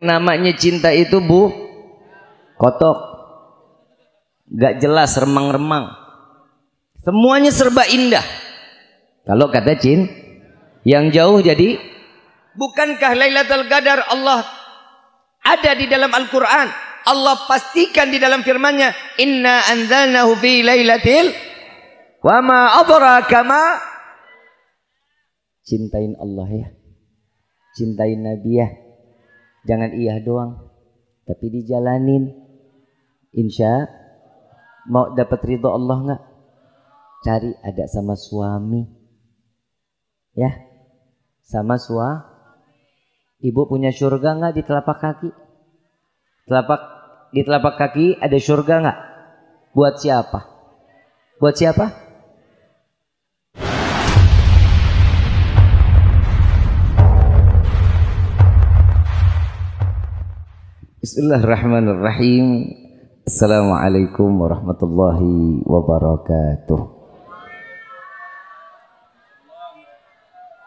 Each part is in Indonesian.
Namanya cinta itu kotok, gak jelas, remang-remang, semuanya serba indah. Kalau kata yang jauh jadi, bukankah Lailatul Qadar Allah ada di dalam Al-Quran? Allah pastikan di dalam firman-Nya, inna anzalnahu fi lailatil wa ma adraka ma. Cintain Allah ya, cintain Nabi ya, jangan iya doang tapi dijalanin. Insya mau dapat ridho Allah nggak? Cari ada sama suami ya, sama ibu punya surga nggak di telapak kaki? Di telapak kaki ada surga nggak? Buat siapa? Buat siapa? Bismillahirrahmanirrahim. Assalamualaikum warahmatullahi wabarakatuh.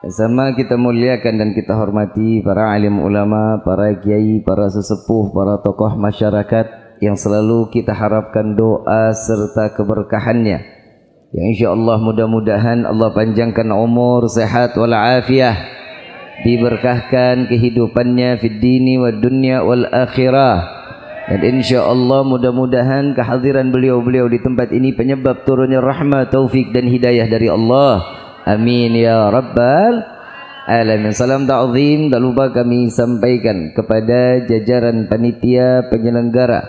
Sama kita muliakan dan kita hormati para alim ulama, para kiai, para sesepuh, para tokoh masyarakat yang selalu kita harapkan doa serta keberkahannya. Yang insyaallah mudah-mudahan Allah panjangkan umur, sehat walafiat, diberkahkan kehidupannya fid dini wad dunya wal akhirah. Dan insyaallah mudah-mudahan kehadiran beliau-beliau di tempat ini penyebab turunnya rahmat, taufik dan hidayah dari Allah. Amin ya rabbal alamin. Salam ta'zim tak lupa kami sampaikan kepada jajaran panitia penyelenggara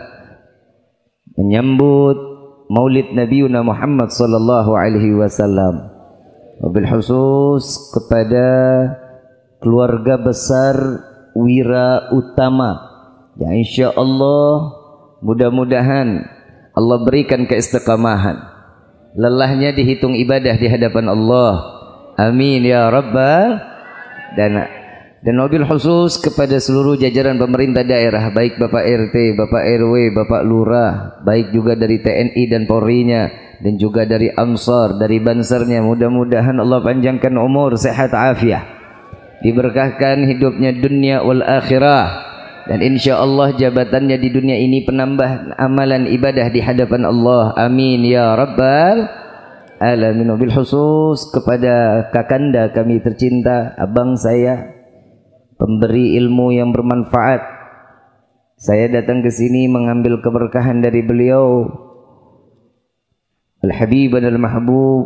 menyambut Maulid Nabiuna Muhammad sallallahu alaihi wasallam, wabil khusus kepada keluarga besar Wira Utama yang insyaallah mudah-mudahan Allah berikan keistiqamahan, lelahnya dihitung ibadah di hadapan Allah. Amin ya rabbal. Dan wabil khusus kepada seluruh jajaran pemerintah daerah, baik Bapak RT, Bapak RW, Bapak Lurah, baik juga dari TNI dan Polri-nya, dan juga dari Ansar, dari Bansarnya. Mudah-mudahan Allah panjangkan umur, sehat, afiat, diberkahkan hidupnya dunia wal akhirah, dan insyaallah jabatannya di dunia ini penambah amalan ibadah di hadapan Allah. Amin ya rabbal alamin. Wabil khusus kepada kakanda kami tercinta, abang saya, pemberi ilmu yang bermanfaat. Saya datang ke sini mengambil keberkahan dari beliau, Al-Habib dan Al-Mahbub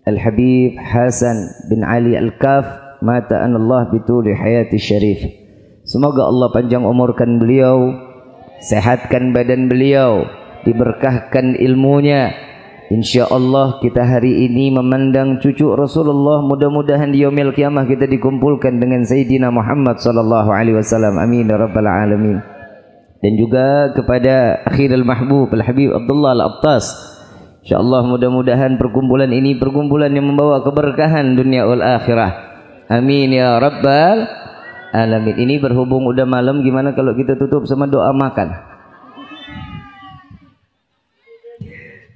Al-Habib Hasan bin Ali Al-Kaf, mata Allah bituli hayati syarif. Semoga Allah panjang umurkan beliau, sehatkan badan beliau, diberkahkan ilmunya. InsyaAllah kita hari ini memandang cucu Rasulullah. Mudah-mudahan di yaumil qiyamah kita dikumpulkan dengan Sayyidina Muhammad sallallahu alaihi wasallam. Amin ya rabbal alamin. Dan juga kepada akhirul mahbub Al-Habib Abdullah Al-Attas, InsyaAllah mudah-mudahan perkumpulan ini perkumpulan yang membawa keberkahan dunia wal akhirah. Amin ya rabbal alamin. Ini berhubung udah malam, gimana kalau kita tutup sama doa makan?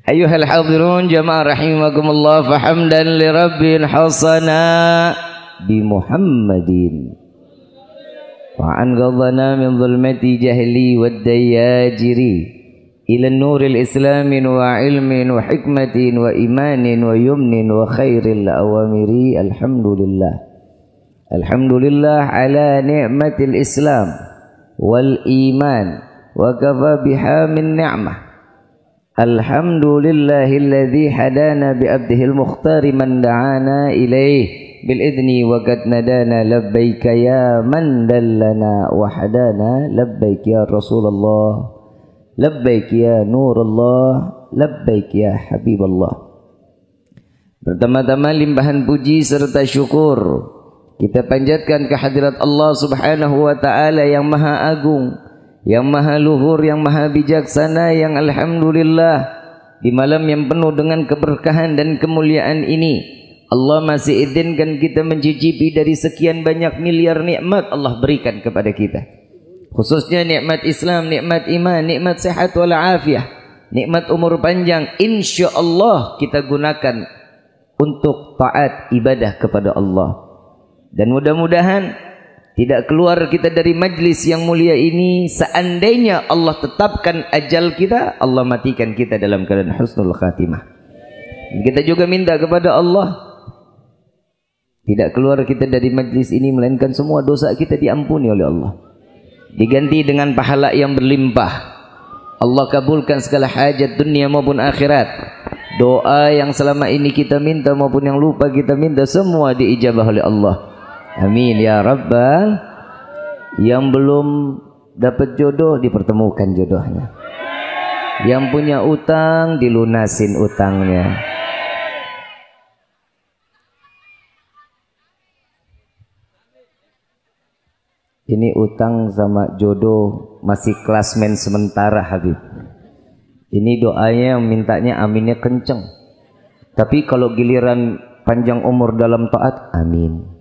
Ayyuhal hadirun jamaah rahimakumullah, fahamdan li rabbil hasana bi Muhammadin wa an ghadana min zulmati jahli wad dayajiri ila nuril islamin wa ilmin wa hikmatin wa imanin wa yumnin wa khairil awamiri. Alhamdulillah ala ni'matil Islam wal iman wa kafa biha min ni'mah. Alhamdulillahilladzi hadana bi abdihil mukhtari man da'ana ilaih bil idni wa qad nadana labbaika ya man dallana wa hadana labbaik ya Rasulullah labbaik ya Nurullah labbaik ya Habiballah. Pertama-tama limpahan puji serta syukur kita panjatkan kehadirat Allah subhanahu wa ta'ala yang maha agung, yang maha luhur, yang maha bijaksana, yang alhamdulillah di malam yang penuh dengan keberkahan dan kemuliaan ini Allah masih izinkan kita mencicipi dari sekian banyak miliar nikmat Allah berikan kepada kita, khususnya nikmat Islam, nikmat iman, nikmat sehat wal afiah, nikmat umur panjang. InsyaAllah kita gunakan untuk taat ibadah kepada Allah. Dan mudah-mudahan Tidak keluar kita dari majlis yang mulia ini seandainya Allah tetapkan ajal kita, Allah matikan kita dalam keadaan husnul khatimah. Kita juga minta kepada Allah, tidak keluar kita dari majlis ini melainkan semua dosa kita diampuni oleh Allah, diganti dengan pahala yang berlimpah. Allah kabulkan segala hajat dunia maupun akhirat. Doa yang selama ini kita minta maupun yang lupa kita minta, semua diijabah oleh Allah. Amin ya Rabbal. Yang belum dapat jodoh dipertemukan jodohnya. Yang punya utang dilunasin utangnya. Ini utang sama jodoh masih klasmen sementara Habib. Ini doanya mintanya aminnya kenceng. Tapi kalau giliran panjang umur dalam taat, amin.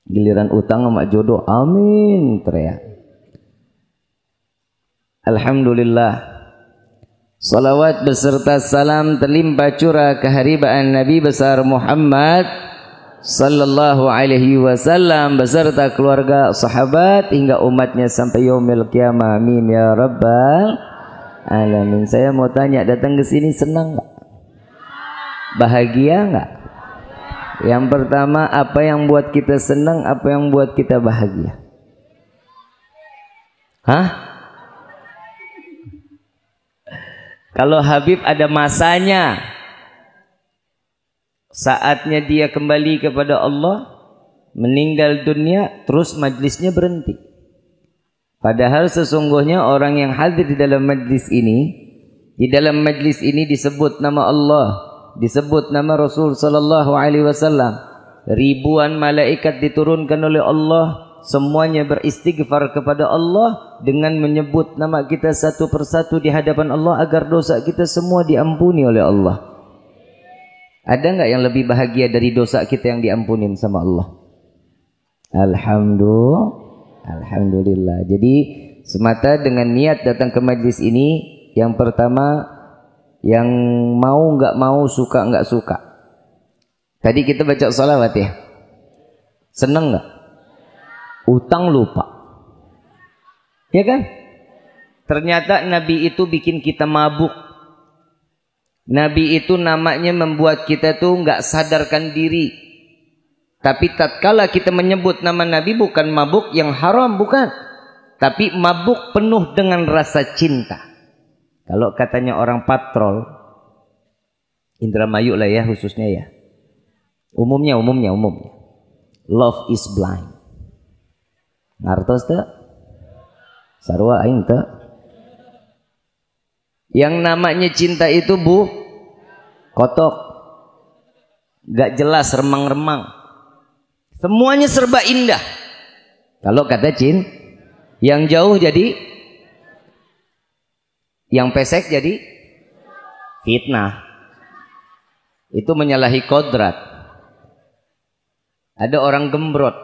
Giliran utang sama jodoh, amin teriak. Alhamdulillah. Salawat beserta salam terlimpah curah keharibaan Nabi besar Muhammad sallallahu alaihi wasallam beserta keluarga, sahabat hingga umatnya sampai yaumil qiyamah. Amin ya rabbal alamin. Saya mau tanya, datang ke sini senang enggak? Bahagia enggak? Yang pertama, apa yang buat kita senang, apa yang buat kita bahagia? Hah? Kalau Habib ada masanya, saatnya dia kembali kepada Allah, meninggal dunia, terus majlisnya berhenti. Padahal sesungguhnya orang yang hadir di dalam majlis ini, di dalam majlis ini disebut nama Allah, disebut nama Rasul sallallahu alaihi wasallam. Ribuan malaikat diturunkan oleh Allah, semuanya beristighfar kepada Allah dengan menyebut nama kita satu persatu di hadapan Allah agar dosa kita semua diampuni oleh Allah. Ada enggak yang lebih bahagia dari dosa kita yang diampunin sama Allah? Alhamdulillah. Jadi semata dengan niat datang ke majlis ini, yang pertama, yang mau nggak mau, suka nggak suka. Tadi kita baca salawat ya, seneng nggak? Utang lupa, ya kan? Ternyata Nabi itu bikin kita mabuk. Nabi itu namanya membuat kita tuh nggak sadarkan diri. Tapi tatkala kita menyebut nama Nabi, bukan mabuk yang haram, bukan, tapi mabuk penuh dengan rasa cinta. Kalau katanya orang patrol, Indramayu lah ya khususnya ya, umumnya, love is blind. Ngartos tak? Sarwa aing tak? Yang namanya cinta itu kotok, gak jelas, remang-remang, semuanya serba indah. Kalau kata yang jauh jadi, yang pesek jadi fitnah. Itu menyalahi kodrat. Ada orang gembrot,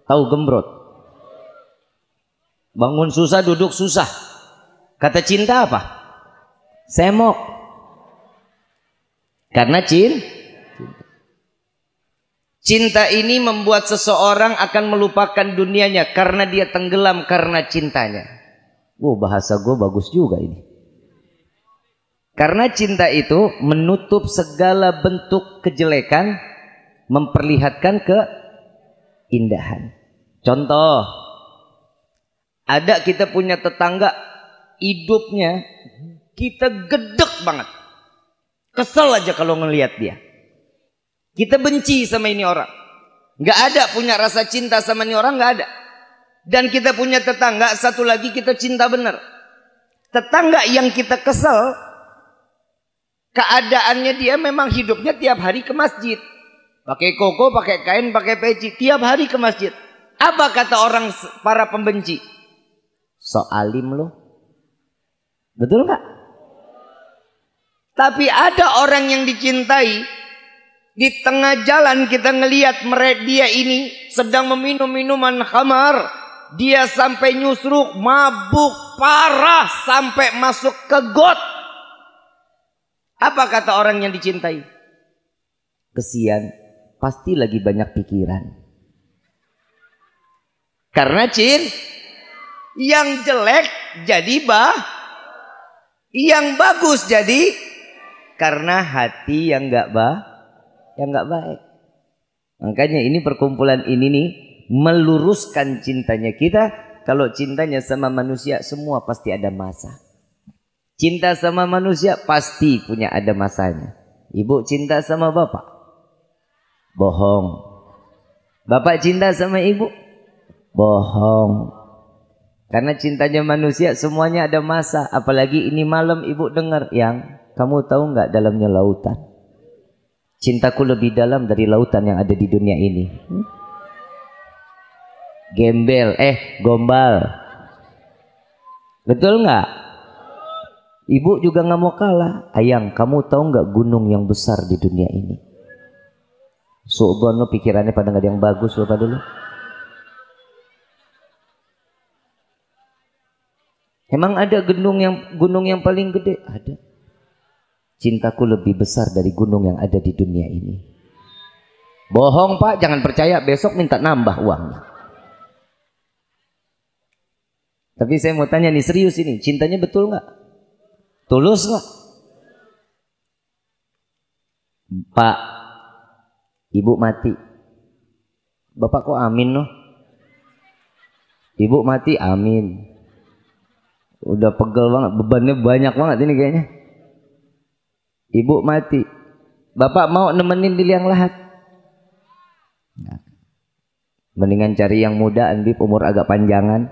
tahu gembrot? Bangun susah, duduk susah. Kata cinta apa? Semok. Karena cinta ini membuat seseorang akan melupakan dunianya karena dia tenggelam karena cintanya. Bahasa gue bagus juga ini. Karena cinta itu menutup segala bentuk kejelekan, memperlihatkan keindahan. Contoh, ada kita punya tetangga, hidupnya kita gedek banget, kesel aja kalau ngelihat dia. Kita benci sama ini orang, nggak ada punya rasa cinta sama ini orang, nggak ada. Dan kita punya tetangga satu lagi kita cinta bener. Tetangga yang kita kesel, keadaannya dia memang hidupnya tiap hari ke masjid, pakai koko, pakai kain, pakai peci, tiap hari ke masjid. Apa kata orang para pembenci? So alim loh, betul nggak? Tapi ada orang yang dicintai, di tengah jalan kita ngelihat dia ini sedang meminum minuman khamar, dia sampai nyusruk, mabuk parah sampai masuk ke got. Apa kata orang yang dicintai? Kesian, pasti lagi banyak pikiran. Karena yang jelek jadi yang bagus jadi karena hati yang nggak baik. Makanya ini perkumpulan ini nih meluruskan cintanya kita. Kalau cintanya sama manusia semua pasti ada masa. Cinta sama manusia pasti punya ada masanya. Ibu cinta sama bapak, bohong. Bapak cinta sama ibu, bohong. Karena cintanya manusia semuanya ada masa. Apalagi ini malam ibu dengar yang kamu tahu nggak dalamnya lautan. Cintaku lebih dalam dari lautan yang ada di dunia ini. Gombal. Betul nggak? Ibu juga nggak mau kalah. Ayang, kamu tahu nggak gunung yang besar di dunia ini? Subhanallah, pikirannya pada nggak ada yang bagus lupa dulu. Emang ada gunung yang paling gede? Ada. Cintaku lebih besar dari gunung yang ada di dunia ini. Bohong pak, jangan percaya. Besok minta nambah uangnya. Tapi saya mau tanya nih, serius ini, cintanya betul nggak? Tulus nggak? Pak, ibu mati. Bapak kok amin loh? Ibu mati, amin. Udah pegel banget, bebannya banyak banget ini kayaknya. Ibu mati, bapak mau nemenin di liang lahat? Nah, mendingan cari yang muda, Andip, umur agak panjangan.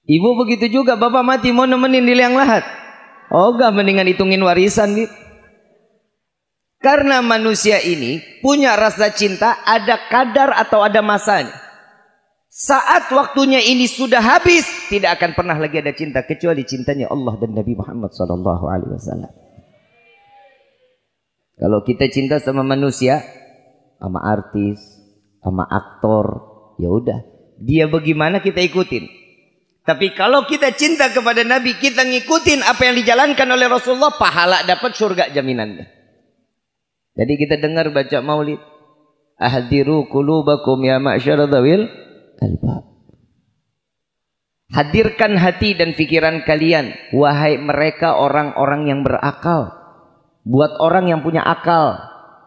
Ibu begitu juga, bapak mati mau nemenin di liang lahat? Oh enggak, mendingan hitungin warisan, Bib. Karena manusia ini punya rasa cinta, ada kadar atau ada masanya. Saat waktunya ini sudah habis, tidak akan pernah lagi ada cinta kecuali cintanya Allah dan Nabi Muhammad SAW. Kalau kita cinta sama manusia, sama artis, sama aktor, ya udah, dia bagaimana kita ikutin. Tapi kalau kita cinta kepada Nabi, kita ngikutin apa yang dijalankan oleh Rasulullah, pahala dapat, surga jaminannya. Jadi kita dengar baca maulid, ahdiru qulubakum ya ma'syara dzawil albab. Hadirkan hati dan pikiran kalian, wahai mereka orang-orang yang berakal. Buat orang yang punya akal,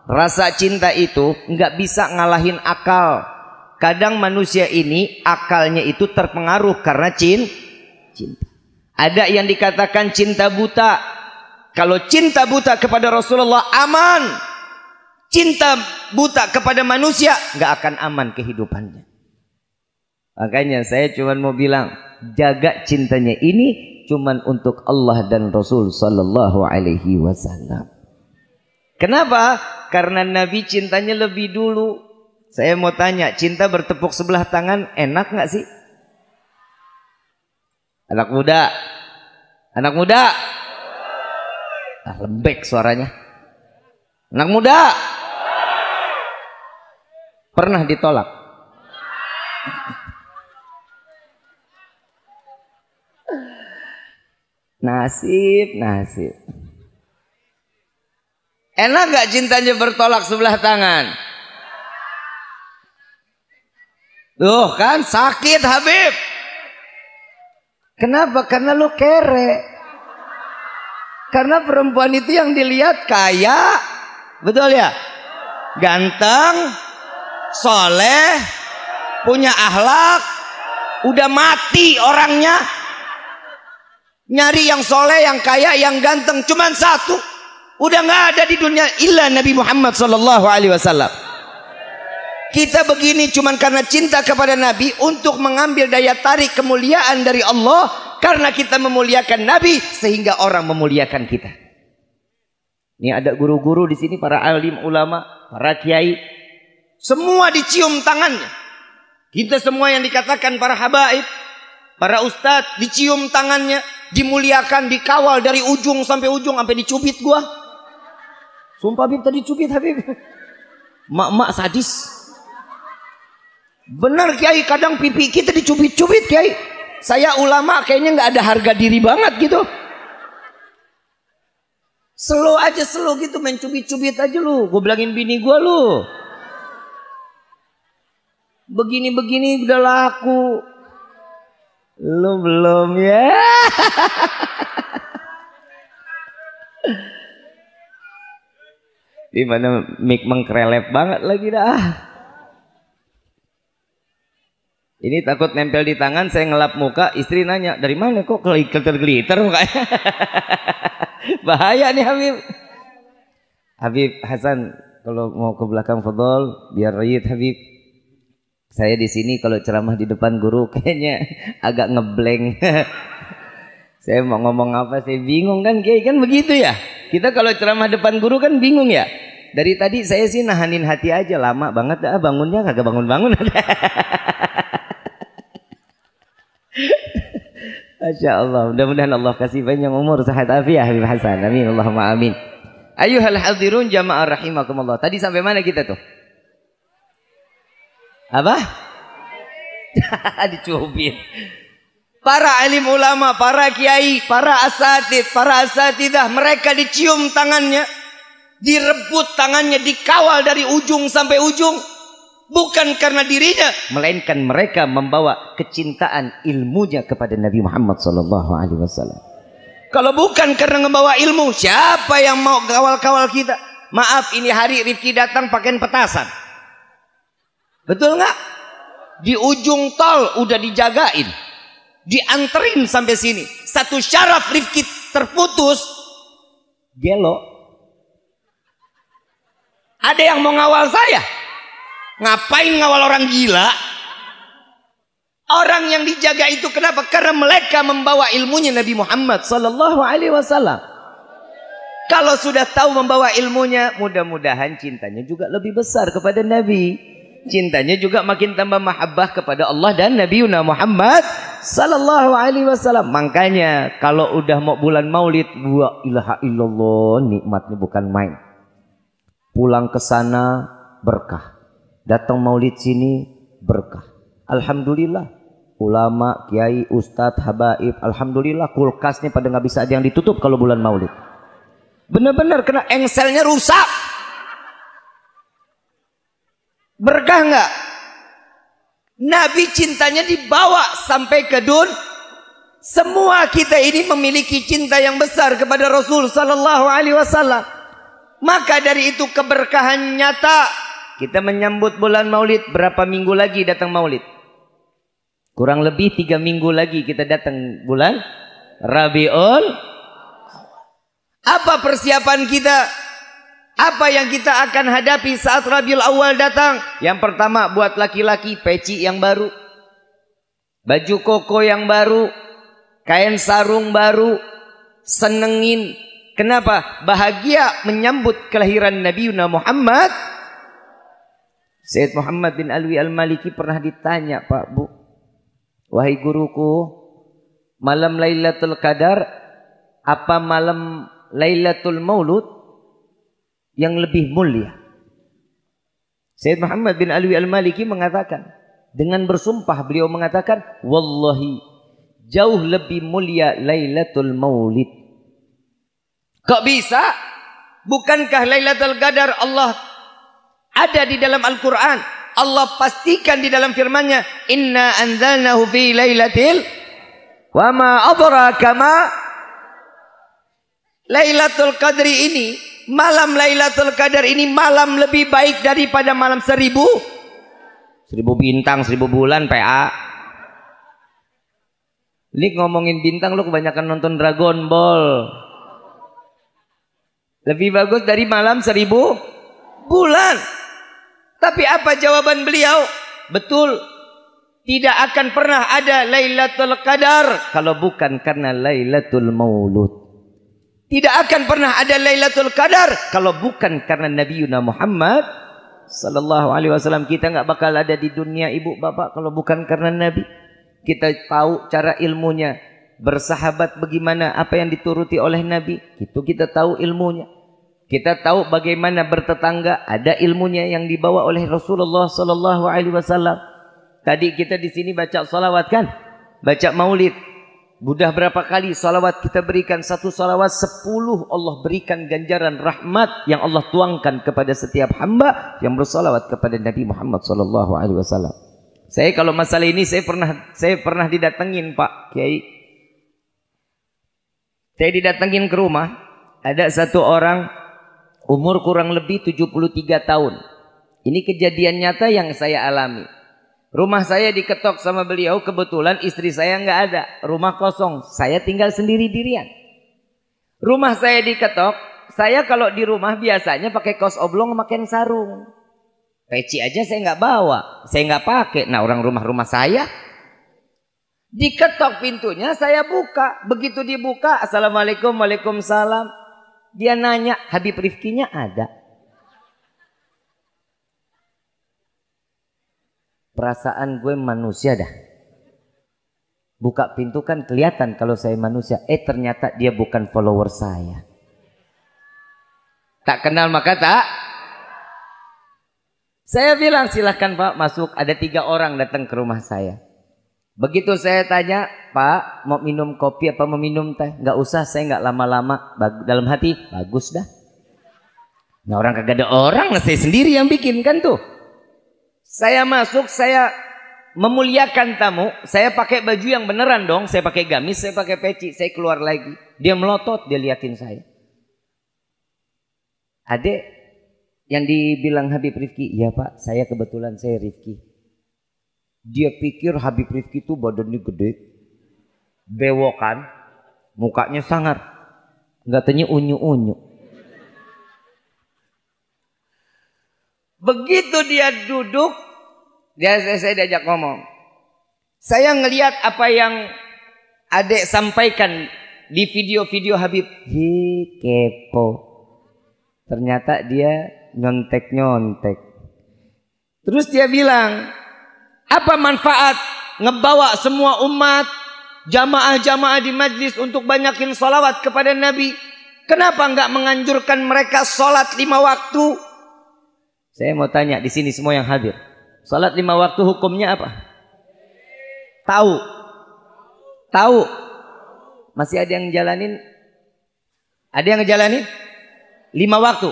rasa cinta itu nggak bisa ngalahin akal. Kadang manusia ini akalnya itu terpengaruh karena cinta. Ada yang dikatakan cinta buta. Kalau cinta buta kepada Rasulullah aman, cinta buta kepada manusia nggak akan aman kehidupannya. Makanya saya cuma mau bilang, jaga cintanya ini cuman untuk Allah dan Rasul sallallahu alaihi wasallam. Kenapa? Karena Nabi cintanya lebih dulu. Saya mau tanya, cinta bertepuk sebelah tangan enak nggak sih? Anak muda, lembek suaranya. Anak muda, pernah ditolak? Nasib. Enak gak cintanya bertolak sebelah tangan? Tuh kan sakit Habib. Kenapa? Karena lu kere. Karena perempuan itu yang dilihat kaya, betul ya? Ganteng, soleh, punya akhlak, udah mati orangnya. Nyari yang soleh, yang kaya, yang ganteng, cuman satu. Udah nggak ada di dunia illa Nabi Muhammad sallallahu alaihi wasallam. Kita begini cuman karena cinta kepada Nabi, untuk mengambil daya tarik kemuliaan dari Allah, karena kita memuliakan Nabi sehingga orang memuliakan kita. Ini ada guru-guru di sini, para alim ulama, para kiai, semua dicium tangannya. Kita semua yang dikatakan para habaib, para ustadz, dicium tangannya, dimuliakan, dikawal dari ujung sampai ujung, sampai dicubit gua. Sumpah Habib tadi cubit Habib. Mak-mak sadis. Benar Kiai, kadang pipi kita dicubit-cubit Kiai. Saya ulama kayaknya nggak ada harga diri banget gitu. Slow aja, slow gitu, main cubit-cubit aja lu. Gue bilangin bini gue lu. Begini-begini udah laku. Lu belum ya? Di mana mic mengkrelep banget lagi dah. Ini takut nempel di tangan, saya ngelap muka, istri nanya, dari mana kok glitter-glitter mukanya? Bahaya nih Habib. Habib Hasan, kalau mau ke belakang fadhol, biar rayit Habib. Saya di sini kalau ceramah di depan guru kayaknya agak ngeblank. Saya mau ngomong apa, saya bingung kan, Kiai kan begitu ya. Kita kalau ceramah depan guru kan bingung ya. Dari tadi saya sih nahanin hati aja, lama banget dah bangunnya, kagak bangun-bangun. Masya Allah, mudah-mudahan Allah kasih panjang umur, sehat afiat Habib Hasan. Amin, Allahumma amin. Ayuhal hadirun jamaah rahimakumullah. Tadi sampai mana kita tuh? Apa? Dicubit. Para alim ulama, para kiai, para asatidah, mereka dicium tangannya, direbut tangannya, dikawal dari ujung sampai ujung. Bukan karena dirinya, melainkan mereka membawa kecintaan ilmunya kepada Nabi Muhammad SAW. Kalau bukan karena membawa ilmu, siapa yang mau kawal-kawal kita? Maaf, ini hari Rifki datang pakai petasan. Betul nggak? Di ujung tol udah dijagain, dianterin sampai sini. Satu syaraf Rifki terputus, gelo. Ada yang mau ngawal saya? Ngapain ngawal orang gila? Orang yang dijaga itu kenapa? Karena mereka membawa ilmunya Nabi Muhammad sallallahu alaihi wasallam. Kalau sudah tahu membawa ilmunya, mudah-mudahan cintanya juga lebih besar kepada Nabi. Cintanya juga makin tambah mahabbah kepada Allah dan Nabi Muhammad sallallahu alaihi wasallam. Makanya kalau udah mau bulan Maulid, wa ilaha illallah, nikmatnya bukan main. Pulang ke sana berkah. Datang maulid sini berkah. Alhamdulillah. Ulama, kiai, ustadz, habaib, alhamdulillah kulkasnya pada nggak bisa ada yang ditutup kalau bulan maulid. Benar-benar kena engselnya rusak. Berkah nggak? Nabi cintanya dibawa sampai ke semua kita ini memiliki cinta yang besar kepada Rasul sallallahu alaihi wasallam. Maka dari itu keberkahan nyata. Kita menyambut bulan maulid, berapa minggu lagi datang maulid? Kurang lebih 3 minggu lagi kita datang bulan Rabiul. Apa persiapan kita? Apa yang kita akan hadapi saat Rabiul Awal datang? Yang pertama, buat laki-laki peci yang baru, baju koko yang baru, kain sarung baru, senengin. Kenapa? Bahagia menyambut kelahiran Nabi Muhammad. Sayyid Muhammad bin Alwi Al-Maliki pernah ditanya, Pak Bu, wahai guruku, malam Lailatul Qadar apa malam Lailatul Maulud yang lebih mulia? Sayyid Muhammad bin Alwi Al-Maliki mengatakan, dengan bersumpah beliau mengatakan, wallahi jauh lebih mulia Lailatul Maulid. Kok bisa? Bukankah Lailatul Qadar Allah ada di dalam Al-Quran? Allah pastikan di dalam firman-Nya, inna anzalnahu fi lailatil wa ma adraka ma Lailatul Qadri ini, malam Lailatul Qadar ini malam lebih baik daripada malam 1000 bintang, 1000 bulan PA. Ini ngomongin bintang, lu kebanyakan nonton Dragon Ball. Lebih bagus dari malam 1000 bulan. Tapi apa jawaban beliau? Betul, tidak akan pernah ada Lailatul Qadar kalau bukan karena Lailatul Maulud. Tidak akan pernah ada Lailatul Qadar kalau bukan karena Nabi Muhammad sallallahu alaihi wasallam. Kita nggak bakal ada di dunia ibu bapak kalau bukan karena Nabi. Kita tahu cara ilmunya, bersahabat bagaimana, apa yang dituruti oleh Nabi, itu kita tahu ilmunya. Kita tahu bagaimana bertetangga, ada ilmunya yang dibawa oleh Rasulullah sallallahu alaihi wasallam. Tadi kita di sini baca salawat kan? Baca maulid. Budah berapa kali salawat kita berikan? 1 salawat 10 Allah berikan ganjaran rahmat yang Allah tuangkan kepada setiap hamba yang bersalawat kepada Nabi Muhammad sallallahu alaihi wasallam. Saya kalau masalah ini saya pernah didatengin Pak Kiai. Saya didatengin ke rumah, ada satu orang umur kurang lebih 73 tahun. Ini kejadian nyata yang saya alami. Rumah saya diketok sama beliau, kebetulan istri saya nggak ada, rumah kosong, saya tinggal sendiri-dirian. Rumah saya diketok, saya kalau di rumah biasanya pakai kaos oblong makan sarung. Peci aja saya nggak bawa, saya nggak pakai. Nah orang rumah saya diketok pintunya, saya buka. Begitu dibuka, assalamualaikum, waalaikumsalam. Dia nanya, Habib Rifkinya ada? Perasaan gue manusia dah. Buka pintu kan kelihatan kalau saya manusia. Ternyata dia bukan follower saya. Tak kenal maka tak. Saya bilang silahkan Pak masuk. Ada 3 orang datang ke rumah saya. Begitu saya tanya, Pak mau minum kopi apa mau minum teh? Nggak usah, saya nggak lama-lama. Dalam hati, bagus dah. Nah orang kagak ada orang, saya sendiri yang bikin kan tuh. Saya masuk, saya memuliakan tamu. Saya pakai baju yang beneran dong. Saya pakai gamis, saya pakai peci. Saya keluar lagi. Dia melotot, dia liatin saya. Adek, yang dibilang Habib Rifki, iya Pak, saya kebetulan saya Rifki. Dia pikir Habib Rifki itu badannya gede, bewokan, mukanya sangar, nggak tanya unyu-unyu. Begitu dia duduk, saya diajak ngomong. Saya ngelihat apa yang adek sampaikan di video-video Habib. Hi kepo. Ternyata dia nyontek-nyontek. Terus dia bilang, apa manfaat ngebawa semua umat, jamaah-jamaah di majlis untuk banyakin sholawat kepada Nabi? Kenapa enggak menganjurkan mereka sholat 5 waktu? Saya mau tanya di sini semua yang hadir. Sholat 5 waktu hukumnya apa? Tahu? Tahu? Masih ada yang jalanin? Ada yang ngejalanin? 5 waktu.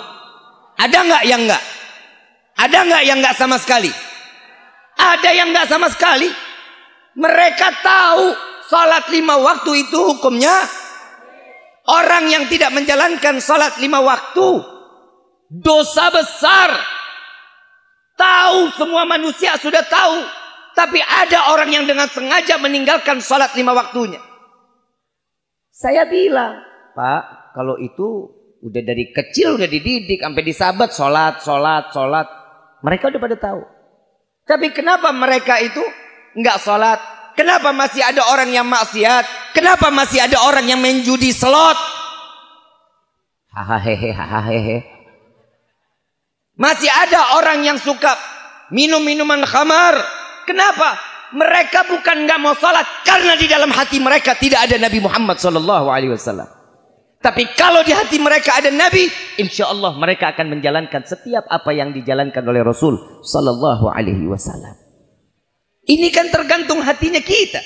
Ada nggak yang nggak? Ada nggak yang nggak sama sekali? Ada yang nggak sama sekali. Mereka tahu salat 5 waktu itu hukumnya. Orang yang tidak menjalankan salat 5 waktu dosa besar. Tahu, semua manusia sudah tahu. Tapi ada orang yang dengan sengaja meninggalkan salat 5 waktunya. Saya bilang, Pak, kalau itu udah dari kecil udah dididik sampai disabat sholat. Mereka udah pada tahu. Tapi kenapa mereka itu nggak sholat? Kenapa masih ada orang yang maksiat? Kenapa masih ada orang yang main judi slot? Hahaha. Masih ada orang yang suka minum minuman khamar. Kenapa? Mereka bukan nggak mau sholat karena di dalam hati mereka tidak ada Nabi Muhammad SAW. Tapi kalau di hati mereka ada Nabi, insya Allah mereka akan menjalankan setiap apa yang dijalankan oleh Rasul Sallallahu Alaihi Wasallam. Ini kan tergantung hatinya kita.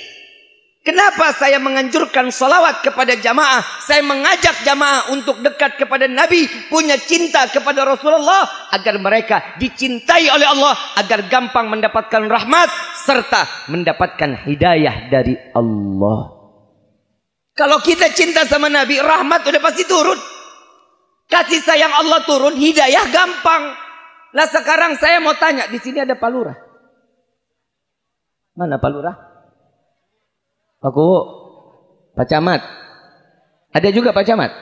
Kenapa saya menganjurkan salawat kepada jamaah? Saya mengajak jamaah untuk dekat kepada Nabi, punya cinta kepada Rasulullah, agar mereka dicintai oleh Allah, agar gampang mendapatkan rahmat serta mendapatkan hidayah dari Allah. Kalau kita cinta sama Nabi, rahmat udah pasti turun. Kasih sayang Allah turun, hidayah gampang. Lah sekarang saya mau tanya, di sini ada Pak Lurah. Mana Pak Lurah? Aku, Pak Camat. Ada juga Pak Camat?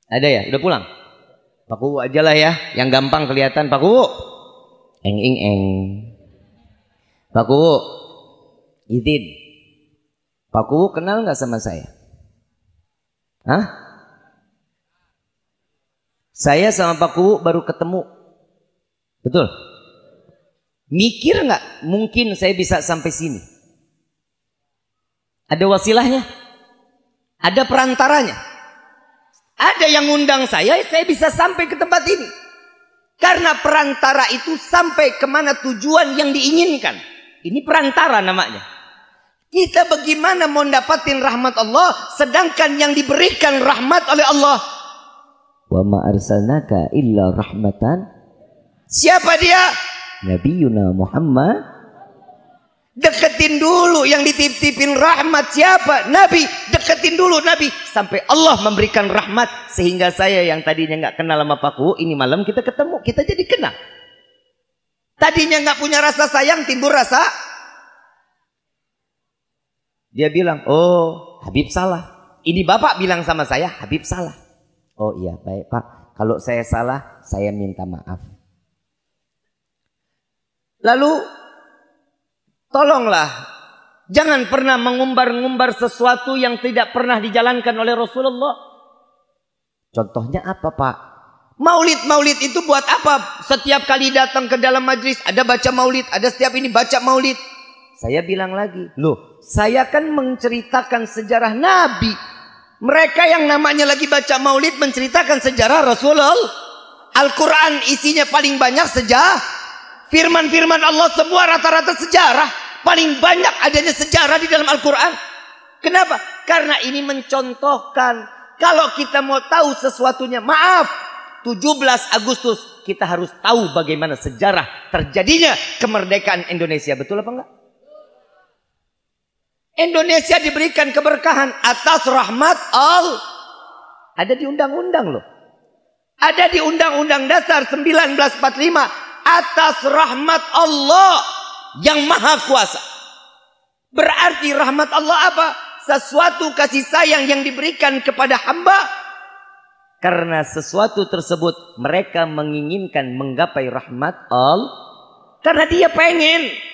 Ada ya? Udah pulang? Pak Kuwu aja lah ya, yang gampang kelihatan. Pak Kuwu. Eng. Pak Kuwu. Izin. Pak Kuwu kenal nggak sama saya? Hah? Saya sama Pak Kuwu baru ketemu. Betul? Mikir nggak mungkin saya bisa sampai sini? Ada wasilahnya? Ada perantaranya? Ada yang ngundang saya bisa sampai ke tempat ini. Karena perantara itu sampai kemana tujuan yang diinginkan. Ini perantara namanya. Kita bagaimana mau dapatin rahmat Allah sedangkan yang diberikan rahmat oleh Allah. Wa ma arsalnaka illa rahmatan. Siapa dia? Nabiyuna Muhammad. Deketin dulu yang dititipin rahmat siapa? Nabi. Deketin dulu Nabi sampai Allah memberikan rahmat sehingga saya yang tadinya nggak kenal sama Pak Kuwu, ini malam kita ketemu, kita jadi kenal. Tadinya nggak punya rasa sayang, timbul rasa. Dia bilang, oh Habib salah. Ini bapak bilang sama saya, Habib salah. Oh iya baik Pak, kalau saya salah saya minta maaf. Lalu tolonglah jangan pernah mengumbar-ngumbar sesuatu yang tidak pernah dijalankan oleh Rasulullah. Contohnya apa Pak? Maulid itu buat apa? Setiap kali datang ke dalam majlis ada baca maulid, ada setiap ini baca maulid. Saya bilang lagi, loh saya kan menceritakan sejarah Nabi. Mereka yang namanya lagi baca maulid menceritakan sejarah Rasulullah. Al-Quran isinya paling banyak sejarah. Firman-firman Allah semua rata-rata sejarah. Paling banyak adanya sejarah di dalam Al-Quran. Kenapa? Karena ini mencontohkan. Kalau kita mau tahu sesuatunya, maaf, 17 Agustus kita harus tahu bagaimana sejarah terjadinya kemerdekaan Indonesia. Betul apa enggak? Indonesia diberikan keberkahan atas rahmat Allah. Ada di undang-undang loh. Ada di Undang-Undang Dasar 1945. Atas rahmat Allah yang maha kuasa. Berarti rahmat Allah apa? Sesuatu kasih sayang yang diberikan kepada hamba. Karena sesuatu tersebut mereka menginginkan menggapai rahmat Allah. Karena dia pengen.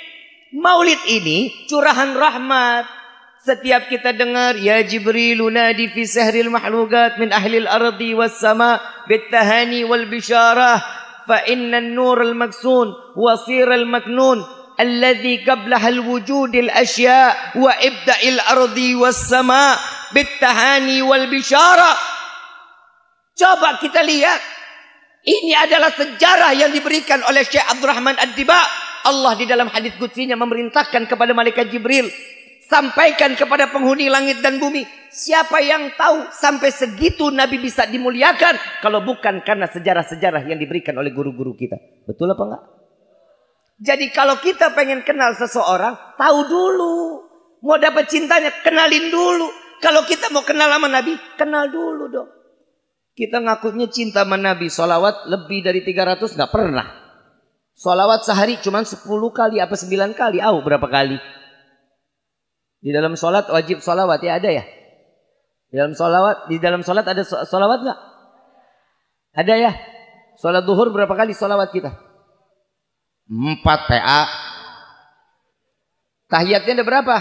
Maulid ini curahan rahmat. Setiap kita dengar ya Jibril nadi fi sahril mahlukat min ahlil ardi was sama bittahani wal bisyarah fa innan nur al maksun wa sir al maknun alladhi qablaha al wujud al asya wa ibda'il ardi was sama bittahani wal bisyarah. Coba kita lihat, ini adalah sejarah yang diberikan oleh Syekh Abdurrahman Ad-Diba. Allah di dalam hadits qudsinya memerintahkan kepada malaikat Jibril, sampaikan kepada penghuni langit dan bumi. Siapa yang tahu sampai segitu Nabi bisa dimuliakan kalau bukan karena sejarah-sejarah yang diberikan oleh guru-guru kita. Betul apa enggak? Jadi kalau kita pengen kenal seseorang, tahu dulu. Mau dapat cintanya, kenalin dulu. Kalau kita mau kenal sama Nabi, kenal dulu dong. Kita ngakunya cinta sama Nabi, sholawat lebih dari 300 nggak pernah. Sholawat sehari cuma 10 kali apa 9 kali. Berapa kali? Di dalam sholat wajib sholawat ya, ada ya? Di dalam sholat ada sholawat nggak? Ada ya? Sholat duhur berapa kali sholawat kita? 4 PA. Tahiyatnya ada berapa?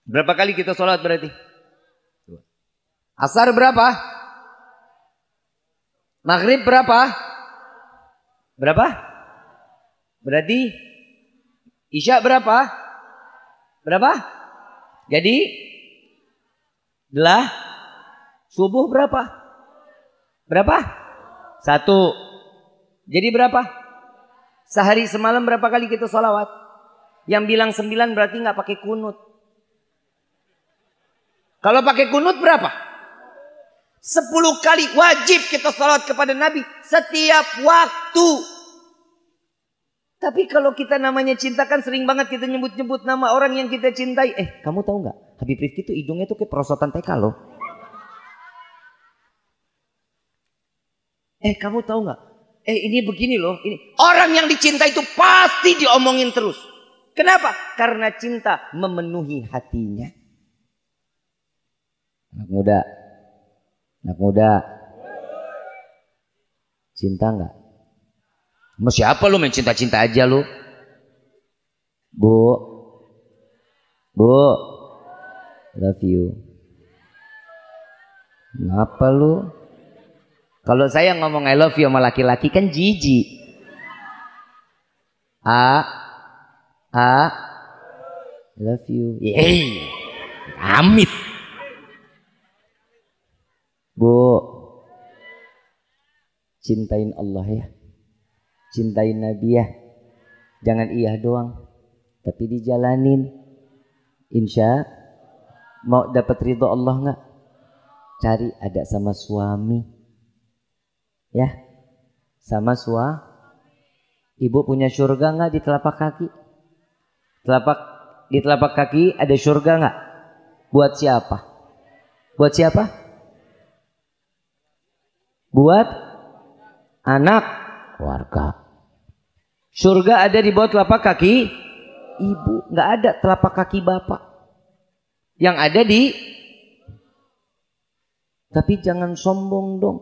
Berapa kali kita sholawat berarti? Asar berapa? Maghrib berapa? Berapa? Berarti Isya berapa? Berapa? Jadi subuh berapa? Berapa? 1. Jadi berapa? Sehari semalam berapa kali kita sholawat? Yang bilang 9 berarti nggak pakai kunut. Kalau pakai kunut berapa? 10 kali wajib kita sholawat kepada Nabi setiap waktu. Tapi kalau kita namanya cinta kan sering banget kita nyebut-nyebut nama orang yang kita cintai. Kamu tahu nggak? Habib Rifki itu hidungnya tuh kayak perosotan TK loh. Kamu tahu nggak? Ini begini loh. Ini orang yang dicintai itu pasti diomongin terus. Kenapa? Karena cinta memenuhi hatinya. Anak muda, cinta nggak? Mau siapa lu main cinta-cinta aja lu? Bu, love you. Ngapa lu? Kalau saya ngomong I love you sama laki-laki kan jijik. Love you. Amit. Bu, cintain Allah ya, cintain Nabi ya, jangan iya doang, tapi dijalanin. Insya mau dapat ridho Allah nggak? Cari ada sama suami, ya, sama Ibu punya surga nggak di telapak kaki? Di telapak kaki ada surga nggak? Buat siapa? Buat siapa? Buat anak keluarga. Surga ada di bawah telapak kaki ibu, nggak ada telapak kaki bapak. Yang ada di, tapi jangan sombong dong.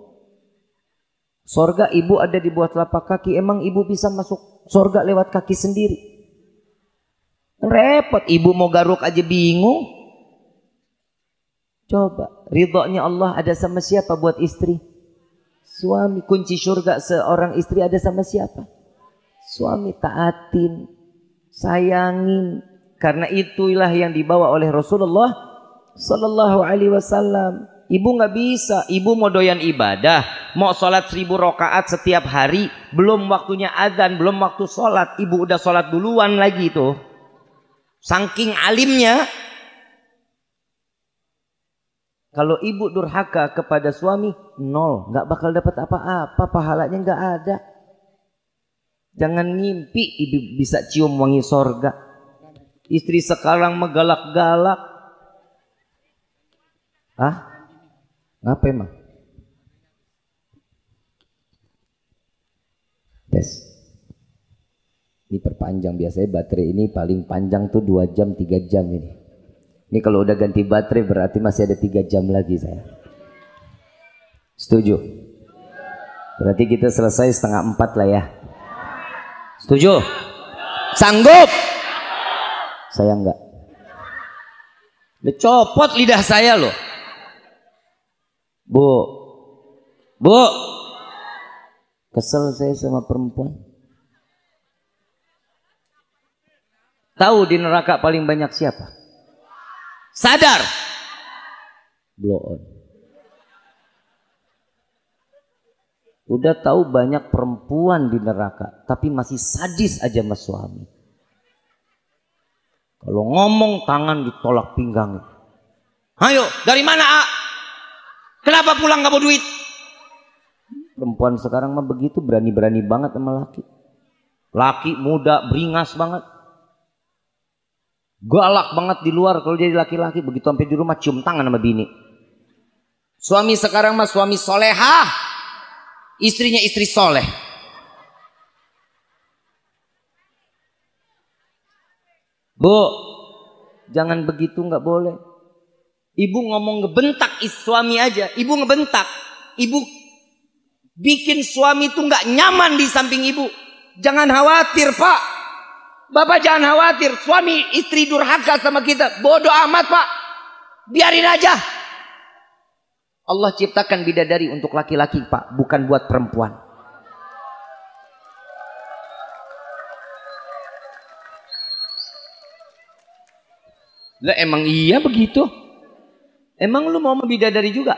Surga ibu ada di bawah telapak kaki, emang ibu bisa masuk surga lewat kaki sendiri? Repot, ibu mau garuk aja bingung. Coba, ridhonya Allah ada sama siapa buat istri? Suami. Kunci surga seorang istri ada sama siapa? Suami. Taatin, sayangin. Karena itulah yang dibawa oleh Rasulullah Sallallahu Alaihi Wasallam. Ibu nggak bisa, ibu mau doyan ibadah, mau sholat 1000 rakaat setiap hari, belum waktunya adzan, belum waktu sholat, ibu udah sholat duluan lagi tuh. Saking alimnya. Kalau ibu durhaka kepada suami, nol, nggak bakal dapat apa-apa, pahalanya nggak ada. Jangan ngimpi ibu bisa cium wangi sorga. Istri sekarang menggalak-galak. Ah? Ngapa emang? Tes. Diperpanjang, biasanya baterai ini paling panjang tuh 2 jam 3 jam ini. Ini kalau udah ganti baterai berarti masih ada 3 jam lagi saya. Setuju? Berarti kita selesai 3:30 lah ya. Setuju? Sanggup? Saya enggak. Udah copot lidah saya loh. Bu, kesel saya sama perempuan. Tahu di neraka paling banyak siapa? Sadar? Blow on. Udah tahu banyak perempuan di neraka, tapi masih sadis aja sama suami. Kalau ngomong tangan ditolak pinggang. Ayo, dari mana, A? Kenapa pulang gak mau duit? Perempuan sekarang mah begitu, berani-berani banget sama laki. Laki muda, beringas banget. Galak banget di luar kalau jadi laki-laki. Begitu sampai di rumah cium tangan sama bini. Suami sekarang mah suami solehah. Istrinya istri soleh. Bu, jangan begitu, nggak boleh. Ibu ngomong ngebentak suami aja, ibu ngebentak, ibu bikin suami itu nggak nyaman di samping ibu. Jangan khawatir Pak, Bapak jangan khawatir. Suami istri durhaka sama kita, bodoh amat Pak, biarin aja. Allah ciptakan bidadari untuk laki-laki Pak, bukan buat perempuan. Lah emang iya begitu? Emang lu mau bidadari juga?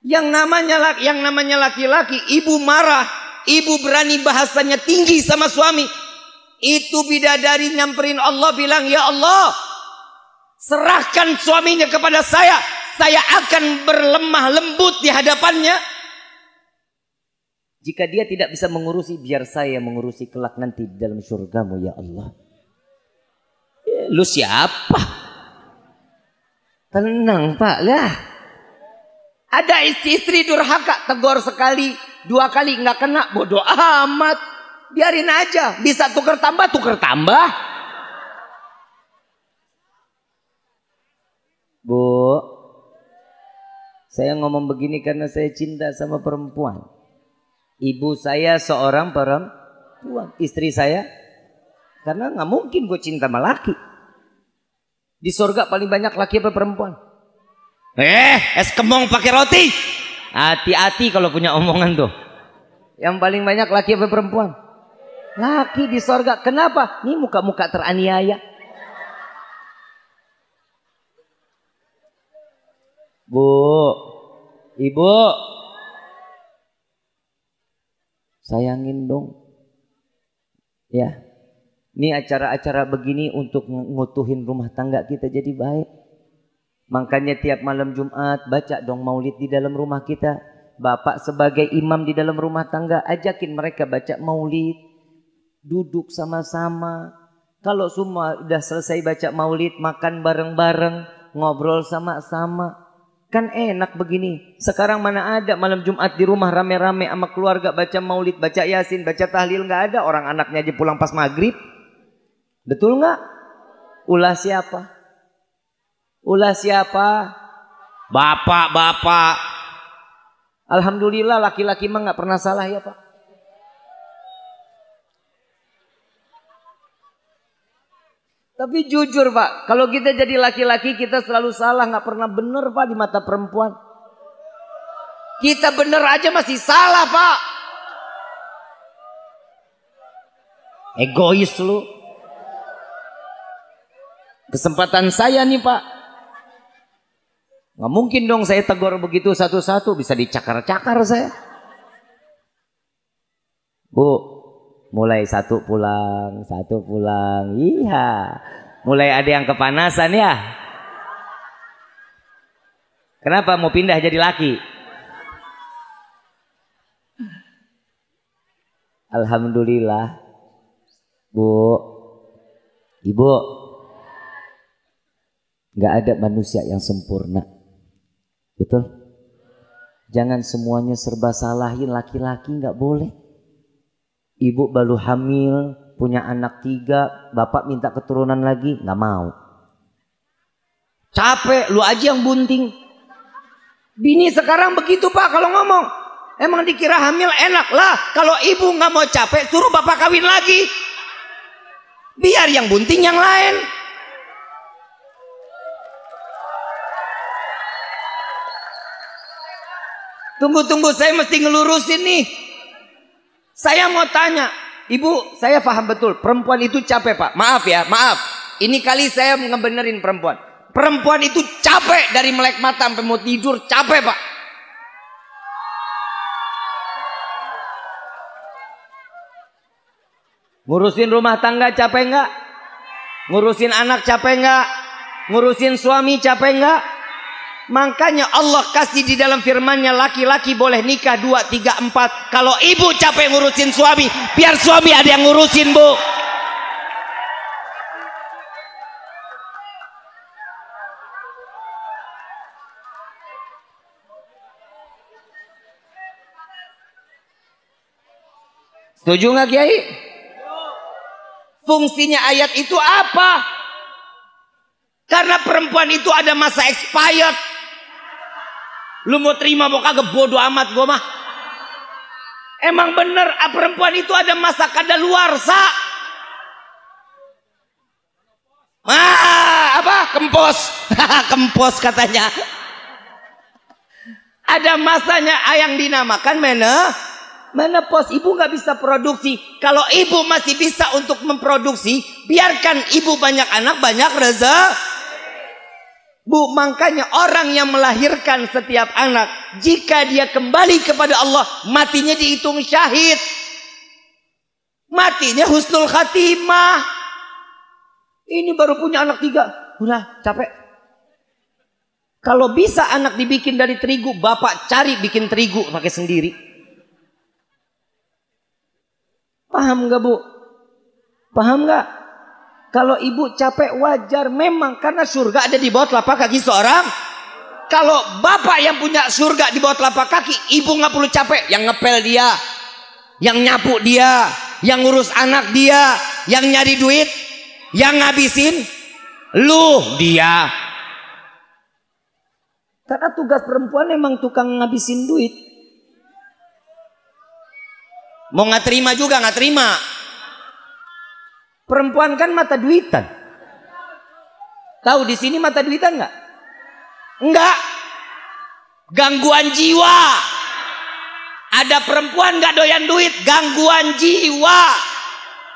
Yang namanya laki-laki, ibu marah, ibu berani bahasanya tinggi sama suami. Itu bidadari nyamperin Allah bilang, ya Allah, serahkan suaminya kepada saya akan berlemah lembut di hadapannya. Jika dia tidak bisa mengurusi, biar saya mengurusi kelak nanti di dalam surgamu ya Allah. Lu siapa? Tenang Pak lah. Ada istri durhaka, tegur sekali, 2 kali nggak kena, bodoh amat. Biarin aja, bisa tuker tambah. Bu, saya ngomong begini karena saya cinta sama perempuan. Ibu saya seorang perempuan, istri saya, karena nggak mungkin gue cinta sama laki. Di surga paling banyak laki apa perempuan? Es kemong pakai roti. Hati-hati kalau punya omongan tuh. Yang paling banyak laki apa perempuan? Laki di surga. Kenapa? Ini muka-muka teraniaya. Bu, ibu, sayangin dong. Ya. Ini acara-acara begini untuk ngutuhin rumah tangga kita jadi baik. Makanya tiap malam Jumat baca dong maulid di dalam rumah kita. Bapak sebagai imam di dalam rumah tangga, ajakin mereka baca maulid, duduk sama-sama. Kalau semua udah selesai baca maulid, makan bareng-bareng, ngobrol sama-sama. Kan enak begini. Sekarang mana ada malam Jumat di rumah rame-rame sama keluarga baca maulid, baca yasin, baca tahlil. Nggak ada. Orang anaknya aja pulang pas maghrib. Betul nggak? Ulah siapa? Ulah siapa? Bapak-bapak. Alhamdulillah laki-laki mah nggak pernah salah ya Pak. Tapi jujur Pak, kalau kita jadi laki-laki kita selalu salah, nggak pernah benar Pak di mata perempuan. Kita benar aja masih salah Pak. Egois lu. Kesempatan saya nih Pak. Nggak mungkin dong saya tegur begitu satu-satu, bisa dicakar-cakar saya. Bu, mulai satu pulang. Iya. Mulai ada yang kepanasan ya. Kenapa mau pindah jadi laki? Alhamdulillah. Bu, Ibu, nggak ada manusia yang sempurna. Betul? Jangan semuanya serba salahin laki-laki, nggak boleh. Ibu baru hamil, punya anak 3, bapak minta keturunan lagi, nggak mau. Capek, lu aja yang bunting. Bini sekarang begitu Pak kalau ngomong. Emang dikira hamil enak lah. Kalau ibu nggak mau capek, suruh bapak kawin lagi. Biar yang bunting yang lain. Tunggu, saya mesti ngelurusin nih. Saya mau tanya, Ibu, saya paham betul, perempuan itu capek Pak. Maaf ya, maaf. Ini kali saya ngebenerin perempuan. Perempuan itu capek dari melek mata sampai mau tidur, capek Pak. Ngurusin rumah tangga capek nggak? Ngurusin anak capek nggak? Ngurusin suami capek nggak? Makanya Allah kasih di dalam firman-Nya laki-laki boleh nikah 2, 3, 4. Kalau ibu capek ngurusin suami, biar suami ada yang ngurusin Bu. Setuju nggak Kiai? Fungsinya ayat itu apa? Karena perempuan itu ada masa expired. Lu mau terima mau kagak bodo amat gua mah. Emang bener perempuan itu ada masa kadaluarsa. Kempos. Kempos katanya. Ada masanya yang dinamakan menopause. Ibu nggak bisa produksi. Kalau ibu masih bisa untuk memproduksi, biarkan ibu banyak anak, banyak rezeki. Bu, makanya orang yang melahirkan setiap anak, jika dia kembali kepada Allah, matinya dihitung syahid. Matinya husnul khatimah. Ini baru punya anak 3, udah capek. Kalau bisa anak dibikin dari terigu, bapak cari bikin terigu pakai sendiri. Paham nggak Bu? Paham nggak? Kalau ibu capek wajar memang, karena surga ada di bawah telapak kaki seorang. Kalau bapak yang punya surga di bawah telapak kaki, ibu nggak perlu capek. Yang ngepel dia, yang nyapu dia, yang ngurus anak dia, yang nyari duit, yang ngabisin dia. Karena tugas perempuan memang tukang ngabisin duit. Mau nggak terima juga nggak terima. Perempuan kan mata duitan. Tahu di sini mata duitan nggak? Enggak. Gangguan jiwa. Ada perempuan nggak doyan duit, gangguan jiwa.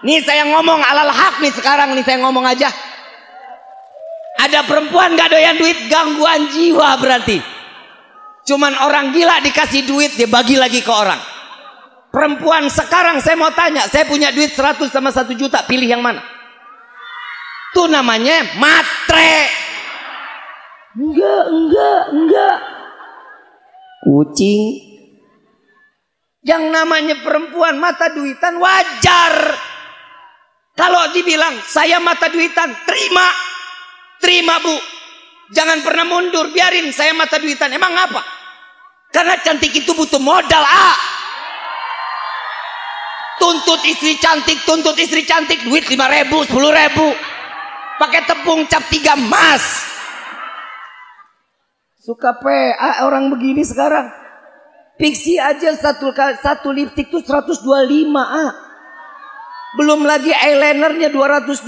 Nih saya ngomong alal hak nih sekarang nih saya ngomong aja. Ada perempuan nggak doyan duit, gangguan jiwa berarti. Cuman orang gila dikasih duit dia bagi lagi ke orang. Perempuan sekarang saya mau tanya, saya punya duit 100 sama 1 juta, pilih yang mana? Itu namanya matre. Enggak. Kucing. Yang namanya perempuan mata duitan wajar. Kalau dibilang saya mata duitan, terima. Terima bu. Jangan pernah mundur, biarin saya mata duitan. Emang apa? Karena cantik itu butuh modal. Tuntut istri cantik, duit 5.000, 10.000. Pakai tepung cap 3 emas. Suka PA orang begini sekarang. Pixi aja satu lipstick tuh 125 Belum lagi eyelinernya 220.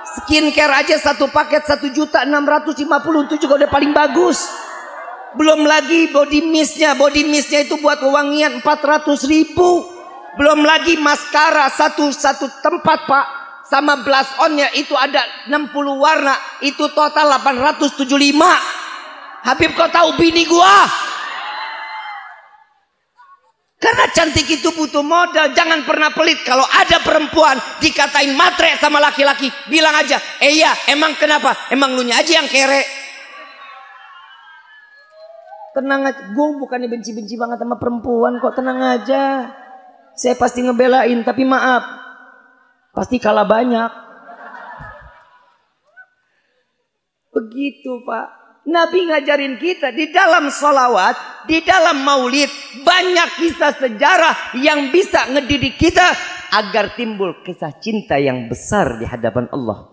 Skincare aja satu paket 1.650.000 itu juga udah paling bagus. Belum lagi body mistnya itu buat wewangian 400.000. Belum lagi maskara satu tempat pak, sama blush onnya itu ada 60 warna, itu total 875. Habib kau tahu bini gua? Karena cantik itu butuh modal. Jangan pernah pelit. Kalau ada perempuan dikatain matre sama laki-laki, bilang aja, iya emang kenapa? Emang lu nya aja yang kere. Tenang aja. Gue bukannya benci-benci banget sama perempuan kok, tenang aja. Saya pasti ngebelain, tapi maaf, pasti kalah banyak. Begitu pak. Nabi ngajarin kita di dalam sholawat, di dalam maulid, banyak kisah sejarah yang bisa ngedidik kita agar timbul kisah cinta yang besar di hadapan Allah.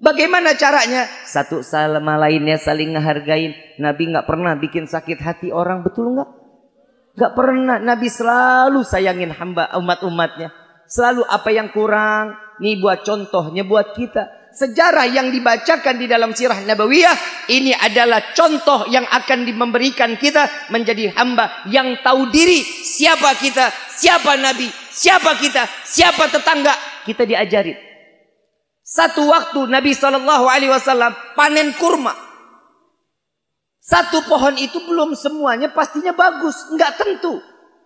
Bagaimana caranya? Satu sama lainnya saling ngehargain. Nabi nggak pernah bikin sakit hati orang, betul nggak? Nggak pernah. Nabi selalu sayangin hamba umat-umatnya. Selalu apa yang kurang, nih buat contohnya buat kita. Sejarah yang dibacakan di dalam sirah nabawiyah ini adalah contoh yang akan memberikan kita menjadi hamba yang tahu diri. Siapa kita, siapa Nabi, siapa kita, siapa tetangga. Kita diajarin. Satu waktu Nabi SAW panen kurma. Satu pohon itu belum semuanya pastinya bagus, nggak tentu.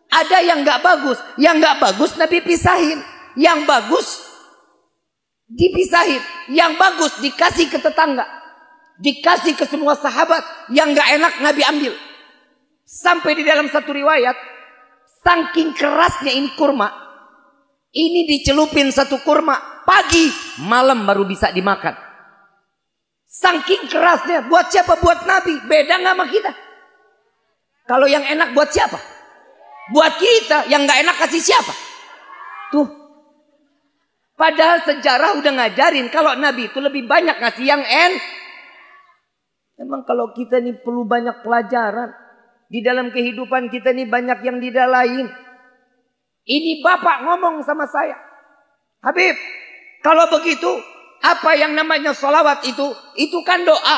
Ada yang nggak bagus, yang nggak bagus Nabi pisahin, yang bagus dipisahin, yang bagus dikasih ke tetangga, dikasih ke semua sahabat, yang gak enak Nabi ambil. Sampai di dalam satu riwayat, saking kerasnya ini kurma, ini dicelupin satu kurma, pagi, malam baru bisa dimakan. Saking kerasnya, buat siapa? Buat Nabi. Beda gak sama kita? Kalau yang enak buat siapa? Buat kita. Yang gak enak kasih siapa? Tuh. Padahal sejarah udah ngajarin kalau Nabi itu lebih banyak ngasih yang Emang kalau kita nih perlu banyak pelajaran. Di dalam kehidupan kita nih banyak yang didalain. Ini bapak ngomong sama saya. Habib, kalau begitu apa yang namanya sholawat itu kan doa.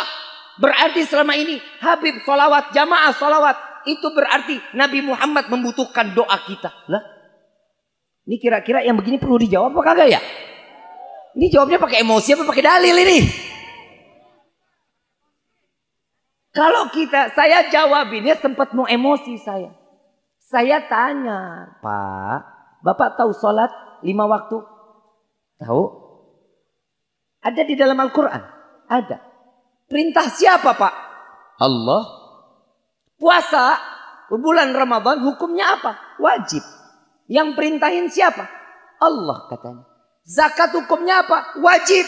Berarti selama ini Habib sholawat, jamaah sholawat, itu berarti Nabi Muhammad membutuhkan doa kita. Lah? Ini kira-kira yang begini perlu dijawab apa kagak ya? Ini jawabnya pakai emosi apa pakai dalil ini? Kalau saya jawabinnya sempat mau emosi saya. Saya tanya, Pak, Bapak tahu sholat 5 waktu? Tahu? Ada di dalam Al-Quran? Ada. Perintah siapa Pak? Allah. Puasa bulan Ramadan hukumnya apa? Wajib. Yang perintahin siapa? Allah katanya. Zakat hukumnya apa? Wajib.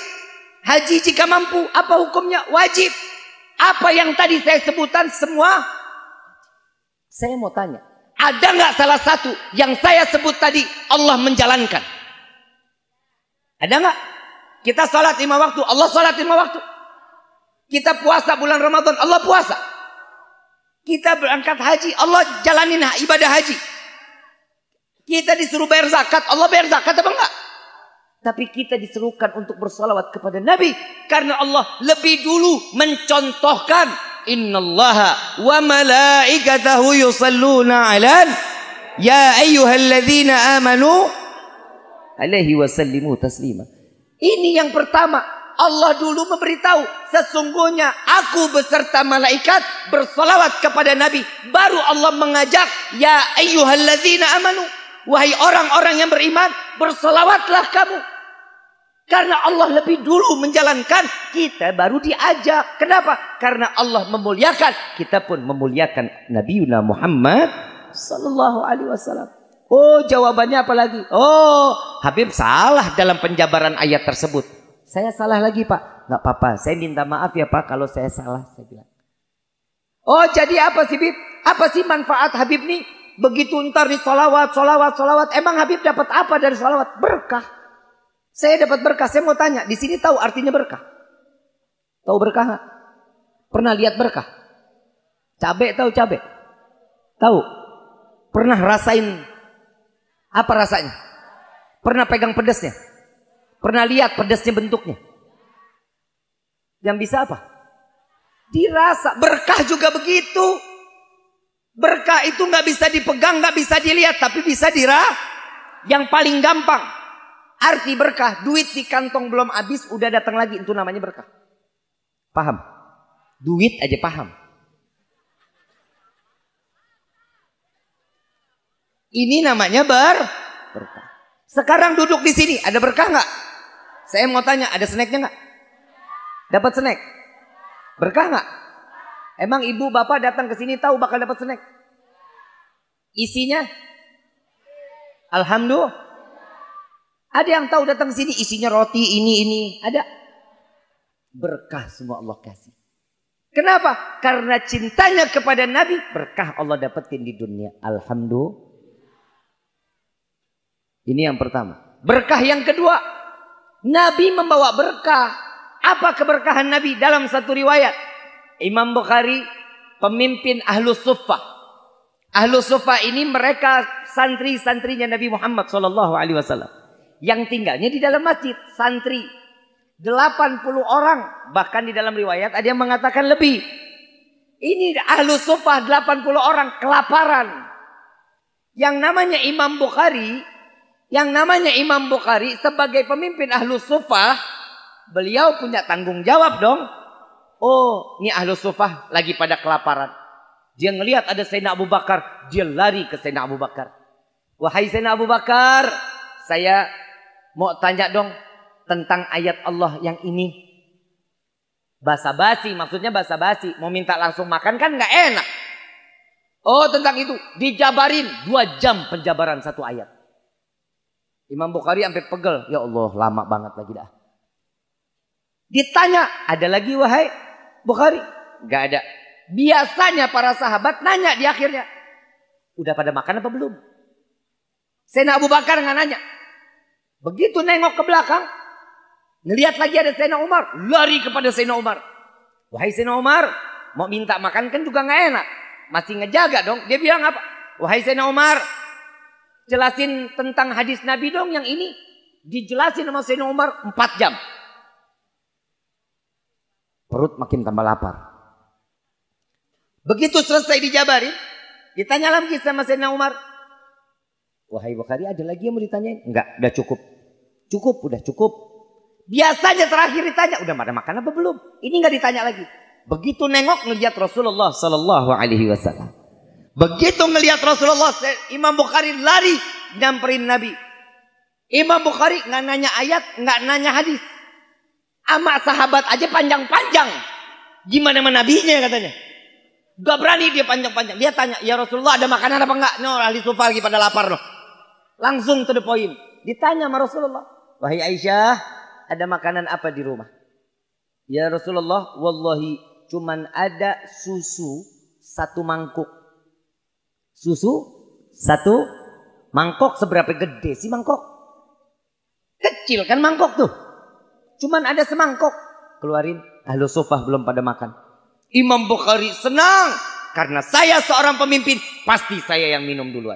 Haji jika mampu, apa hukumnya? Wajib. Apa yang tadi saya sebutan semua? Saya mau tanya, ada nggak salah satu yang saya sebut tadi Allah menjalankan? Ada nggak? Kita sholat 5 waktu, Allah sholat 5 waktu. Kita puasa bulan Ramadan, Allah puasa. Kita berangkat haji, Allah jalanin ibadah haji. Kita disuruh bayar zakat, Allah bayar zakat apa enggak? Tapi kita diserukan untuk bersalawat kepada Nabi. Karena Allah lebih dulu mencontohkan. Innallaha wa malaikatahu yusalluna ala ya ayyuhalladzina amanu alaihi wasallimu taslima. Ini yang pertama. Allah dulu memberitahu. Sesungguhnya aku beserta malaikat bersalawat kepada Nabi. Baru Allah mengajak. Ya ayyuhalladzina amanu. Wahai orang-orang yang beriman, bersalawatlah kamu. Karena Allah lebih dulu menjalankan, kita baru diajak. Kenapa? Karena Allah memuliakan, kita pun memuliakan Nabiuna Muhammad sallallahu alaihi wasallam. Oh, jawabannya apa lagi? Oh, Habib salah dalam penjabaran ayat tersebut. Saya salah lagi, Pak. Nggak apa-apa, saya minta maaf ya, Pak, kalau saya salah, saya bilang. Oh, jadi apa sih, Habib? Apa sih manfaat Habib nih? Begitu ntar di solawat. Emang Habib dapat apa dari solawat? Berkah. Saya dapat berkah. Saya mau tanya, di sini tahu artinya berkah? Tahu berkah nggak? Pernah lihat berkah? Cabai, tahu cabai? Tahu? Pernah rasain apa rasanya? Pernah pegang pedasnya? Pernah lihat pedasnya bentuknya? Yang bisa apa? Dirasa. Berkah juga begitu. Berkah itu nggak bisa dipegang, nggak bisa dilihat, tapi bisa Yang paling gampang. Arti berkah, duit di kantong belum habis, udah datang lagi, itu namanya berkah. Paham? Duit aja paham. Ini namanya berkah. Sekarang duduk di sini, ada berkah nggak? Saya mau tanya, ada snacknya nggak? Dapat snack? Berkah nggak? Emang ibu bapak datang ke sini tahu bakal dapat snack? Isinya? Alhamdulillah. Ada yang tahu datang ke sini isinya roti ini? Ada? Berkah semua Allah kasih. Kenapa? Karena cintanya kepada Nabi, berkah Allah dapetin di dunia. Alhamdulillah. Ini yang pertama. Berkah yang kedua, Nabi membawa berkah. Apa keberkahan Nabi? Dalam satu riwayat, Imam Bukhari, pemimpin Ahlus Suffah. Ahlus Suffah ini mereka santri-santrinya Nabi Muhammad SAW. Yang tinggalnya di dalam masjid, santri. 80 orang, bahkan di dalam riwayat ada yang mengatakan lebih. Ini Ahlus Suffah 80 orang kelaparan. Yang namanya Imam Bukhari sebagai pemimpin Ahlus Suffah, beliau punya tanggung jawab dong. Oh, ini Ahlus Suffah lagi pada kelaparan. Dia ngelihat ada Sayyidina Abu Bakar, dia lari ke Sayyidina Abu Bakar. Wahai Sayyidina Abu Bakar, saya mau tanya dong tentang ayat Allah yang ini. Basa-basi, maksudnya basa-basi. Mau minta langsung makan kan nggak enak. Oh, tentang itu dijabarin 2 jam penjabaran satu ayat. Imam Bukhari sampai pegel. Ya Allah, lama banget lagi dah. Ditanya, ada lagi wahai Bukhari? Gak ada. Biasanya para sahabat nanya di akhirnya, udah pada makan apa belum? Sayyidina Abu Bakar nggak nanya. Begitu nengok ke belakang, ngelihat lagi ada Sayyidina Umar, lari kepada Sayyidina Umar. Wahai Sayyidina Umar, mau minta makan kan juga nggak enak. Masih ngejaga dong. Dia bilang apa? Wahai Sayyidina Umar, jelasin tentang hadis Nabi dong yang ini. Dijelasin sama Sayyidina Umar 4 jam. Perut makin tambah lapar. Begitu selesai dijabarin, ditanya lagi sama Sayyidina Umar. Wahai Bukhari, ada lagi yang mau ditanyain? Enggak, udah cukup. Udah cukup. Biasanya terakhir ditanya, udah pada makan apa belum? Ini enggak ditanya lagi. Begitu nengok ngelihat Rasulullah sallallahu alaihi wasallam. Begitu ngelihat Rasulullah, Imam Bukhari lari nyamperin Nabi. Imam Bukhari nggak nanya ayat, nggak nanya hadis. Ama sahabat aja panjang-panjang. Gimana sama nabinya katanya. Gak berani dia panjang-panjang. Dia tanya, ya Rasulullah ada makanan apa enggak? No, ahli sufa lagi pada lapar loh. Langsung to the point. Ditanya sama Rasulullah. Wahai Aisyah, ada makanan apa di rumah? Ya Rasulullah, wallahi cuman ada susu 1 mangkuk. Susu 1 mangkok. Seberapa gede sih mangkok? Kecil kan mangkok tuh. Cuman ada semangkok. Keluarin, ahlu sufah belum pada makan. Imam Bukhari senang. Karena saya seorang pemimpin, pasti saya yang minum duluan.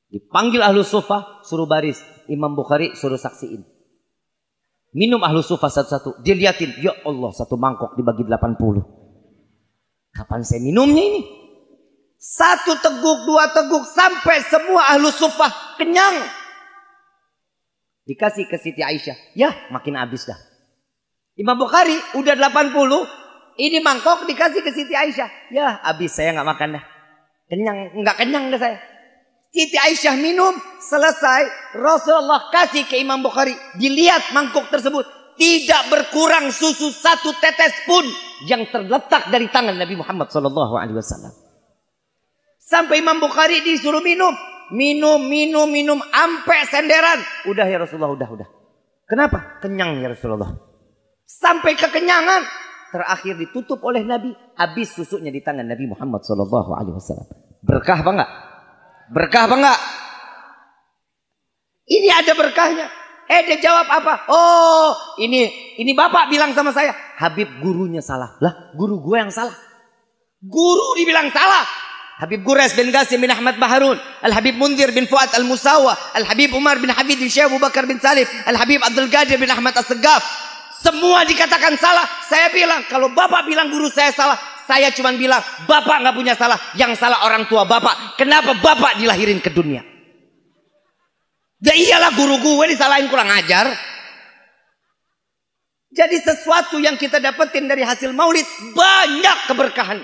Dipanggil ahlu sufah, suruh baris. Imam Bukhari suruh saksiin. Minum ahlu sufah satu-satu. Dia liatin, ya Allah 1 mangkok dibagi 80. Kapan saya minumnya ini? 1 teguk, 2 teguk, sampai semua ahlu sufah kenyang. Dikasih ke Siti Aisyah. Ya makin habis dah. Imam Bukhari udah 80. Ini mangkok dikasih ke Siti Aisyah. Ya habis, saya gak makan dah. Kenyang, gak kenyang dah saya. Siti Aisyah minum, selesai. Rasulullah kasih ke Imam Bukhari. Dilihat mangkok tersebut. Tidak berkurang susu 1 tetes pun yang terletak dari tangan Nabi Muhammad SAW. Sampai Imam Bukhari disuruh minum. Minum. Sampai senderan. Udah ya Rasulullah, udah. Kenapa? Kenyang ya Rasulullah. Sampai kekenyangan. Terakhir ditutup oleh Nabi. Habis susunya di tangan Nabi Muhammad SAW. Berkah apa enggak? Berkah apa enggak? Ini ada berkahnya. Dia jawab apa? Oh, ini bapak bilang sama saya. Habib gurunya salah. Lah, guru gue yang salah. Guru dibilang salah. Habib Gures bin Qasim bin Ahmad Baharun, Al-Habib Munzir bin Fuad Al-Musawa, Al-Habib Umar bin Hafid bin Syekh Abu Bakar bin Salif, Al-Habib Abdul Qadir bin Ahmad As-Segaf. Semua dikatakan salah. Saya bilang, kalau bapak bilang guru saya salah, saya cuma bilang, bapak nggak punya salah. Yang salah orang tua bapak. Kenapa bapak dilahirin ke dunia? Ya iyalah, guru gue disalahin kurang ajar. Jadi sesuatu yang kita dapetin dari hasil maulid banyak keberkahan.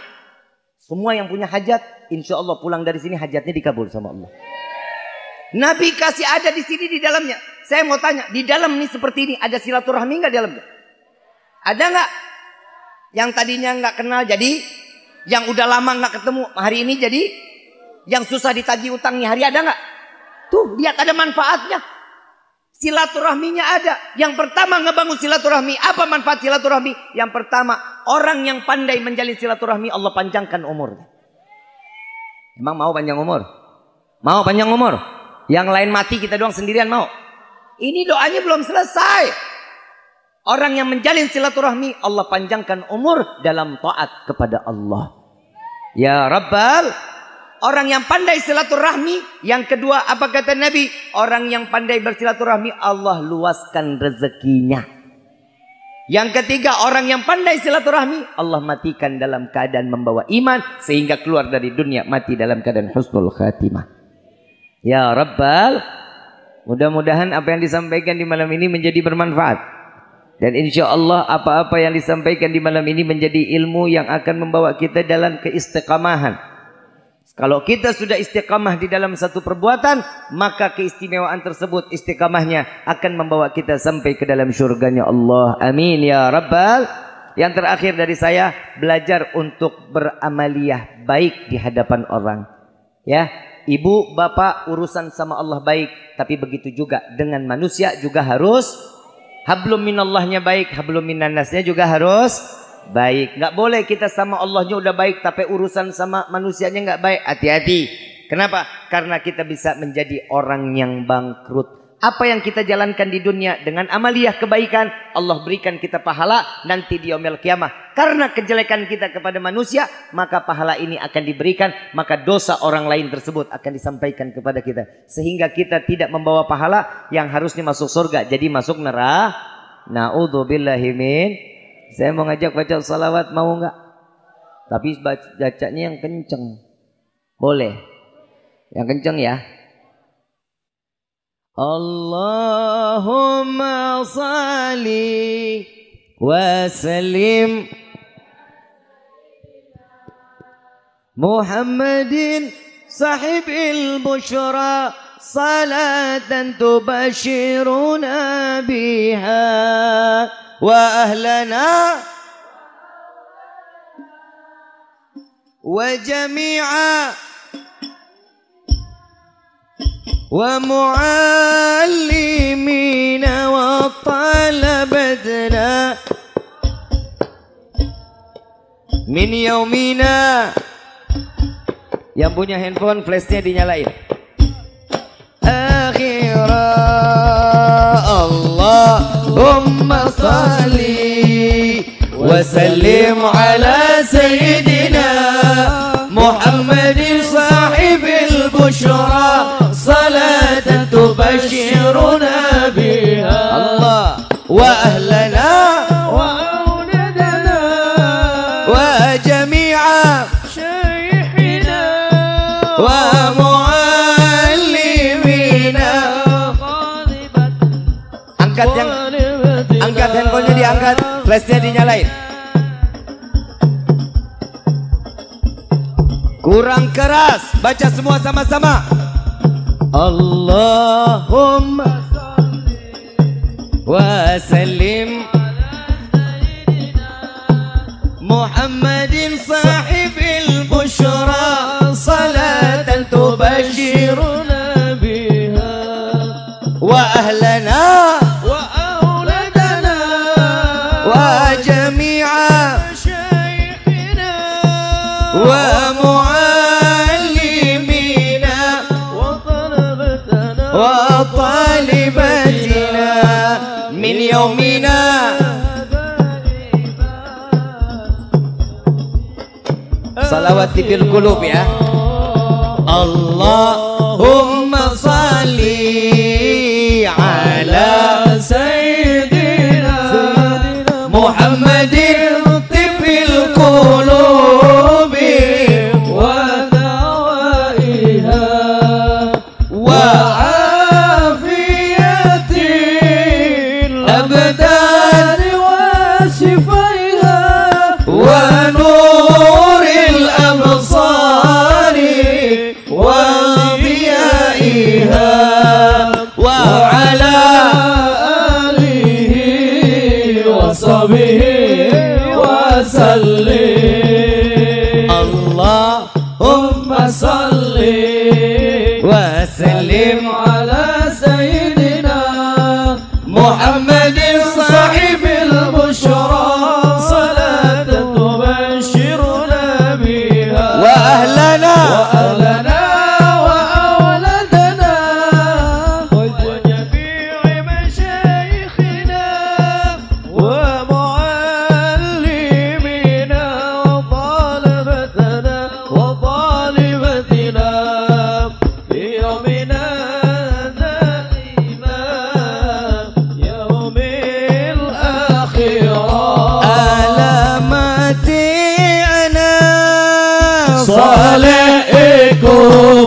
Semua yang punya hajat, insya Allah pulang dari sini hajatnya dikabul sama Allah. Nabi kasih ada di sini di dalamnya. Saya mau tanya, di dalam ini seperti ini ada silaturahmi nggak di dalamnya? Ada nggak? Yang tadinya nggak kenal jadi, yang udah lama nggak ketemu hari ini jadi, yang susah ditagih utangnya hari ada nggak? Tuh lihat ada manfaatnya. Silaturahminya ada. Yang pertama ngebangun silaturahmi. Apa manfaat silaturahmi? Yang pertama, orang yang pandai menjalin silaturahmi Allah panjangkan umur. Emang mau panjang umur? Mau panjang umur? Yang lain mati, kita doang sendirian mau? Ini doanya belum selesai. Orang yang menjalin silaturahmi Allah panjangkan umur dalam taat kepada Allah. Ya Rabbal. Orang yang pandai silaturahmi. Yang kedua apa kata Nabi? Orang yang pandai bersilaturahmi Allah luaskan rezekinya. Yang ketiga orang yang pandai silaturahmi Allah matikan dalam keadaan membawa iman. Sehingga keluar dari dunia mati dalam keadaan husnul khatimah. Ya Rabbal. Mudah-mudahan apa yang disampaikan di malam ini menjadi bermanfaat. Dan insya Allah apa-apa yang disampaikan di malam ini menjadi ilmu yang akan membawa kita dalam keistiqamahan. Kalau kita sudah istiqamah di dalam satu perbuatan, maka keistimewaan tersebut istiqamahnya akan membawa kita sampai ke dalam syurganya Allah. Amin ya Rabbal. Yang terakhir dari saya, belajar untuk beramaliyah baik di hadapan orang. Ya, ibu, bapak urusan sama Allah baik, tapi begitu juga dengan manusia juga harus hablum minallahnya baik, hablum minannasnya juga harus baik. Nggak boleh kita sama Allahnya udah baik tapi urusan sama manusianya nggak baik. Hati-hati. Kenapa? Karena kita bisa menjadi orang yang bangkrut. Apa yang kita jalankan di dunia dengan amaliyah kebaikan, Allah berikan kita pahala nanti di yaumil qiyamah. Karena kejelekan kita kepada manusia, maka pahala ini akan diberikan, maka dosa orang lain tersebut akan disampaikan kepada kita. Sehingga kita tidak membawa pahala yang harusnya masuk surga, jadi masuk neraka. Na'udzubillahi min. Saya mau ngajak baca salawat, mau nggak? Tapi bacanya yang kenceng. Boleh? Yang kenceng ya. Allahumma salli wa sallim Muhammadin sahibil bushra salatan tubashiruna biha wa ahlana wa jami'a wa muallimina wa talabatna min yaumina. Yang punya handphone flashnya dinyalain. Akhira Allahumma salli wa sallim ala sayyidina Muhammadin sahibil bushra salatan tubashiruna biha Allah wa ahlana wa auladana wa jami'a syaykhina wa muallimina. Angkat handphonenya, diangkat, flashnya dinyalain. Kurang keras, baca semua sama-sama. Allahumma salli wa sallim Muhammadin sahibil bushra salat أولادنا وجميع مشايخنا ومعلمينا وطالبتنا من يومنا. Salawat fil qulub ya. Allahumma salli ala sayyidina Muhammadin tibbil qulubi wa dawaiha wa afiyatil abdan wa shifaiha wa nuril absari wa ضيائها وعلى آله وصحبه وسلم. اللهم صل وسلم على سيدنا محمد صاحب البشرى صلاة تبشرنا بها وأهلنا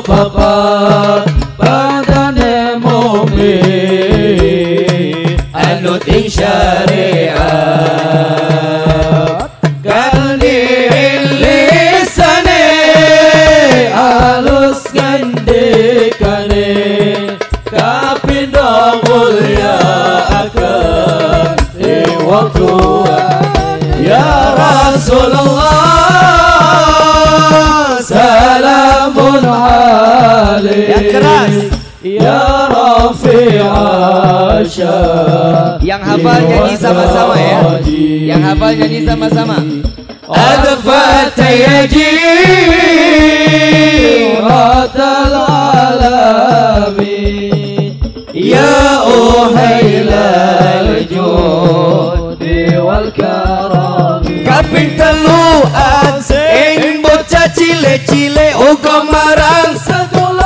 Bapak badane mukmin anut ing syariat kan lisane alus gendekane kapindo mulya akan waktu ya Rasulullah salamun yang keras ya Rafi'asya. Yang hafal nyanyi sama-sama ya. Yang hafal nyanyi sama-sama. Adfat yaji ratal alamin ya uhailal judi wal karami. Kaping telu ing bocah cile-cile uga marang sedulur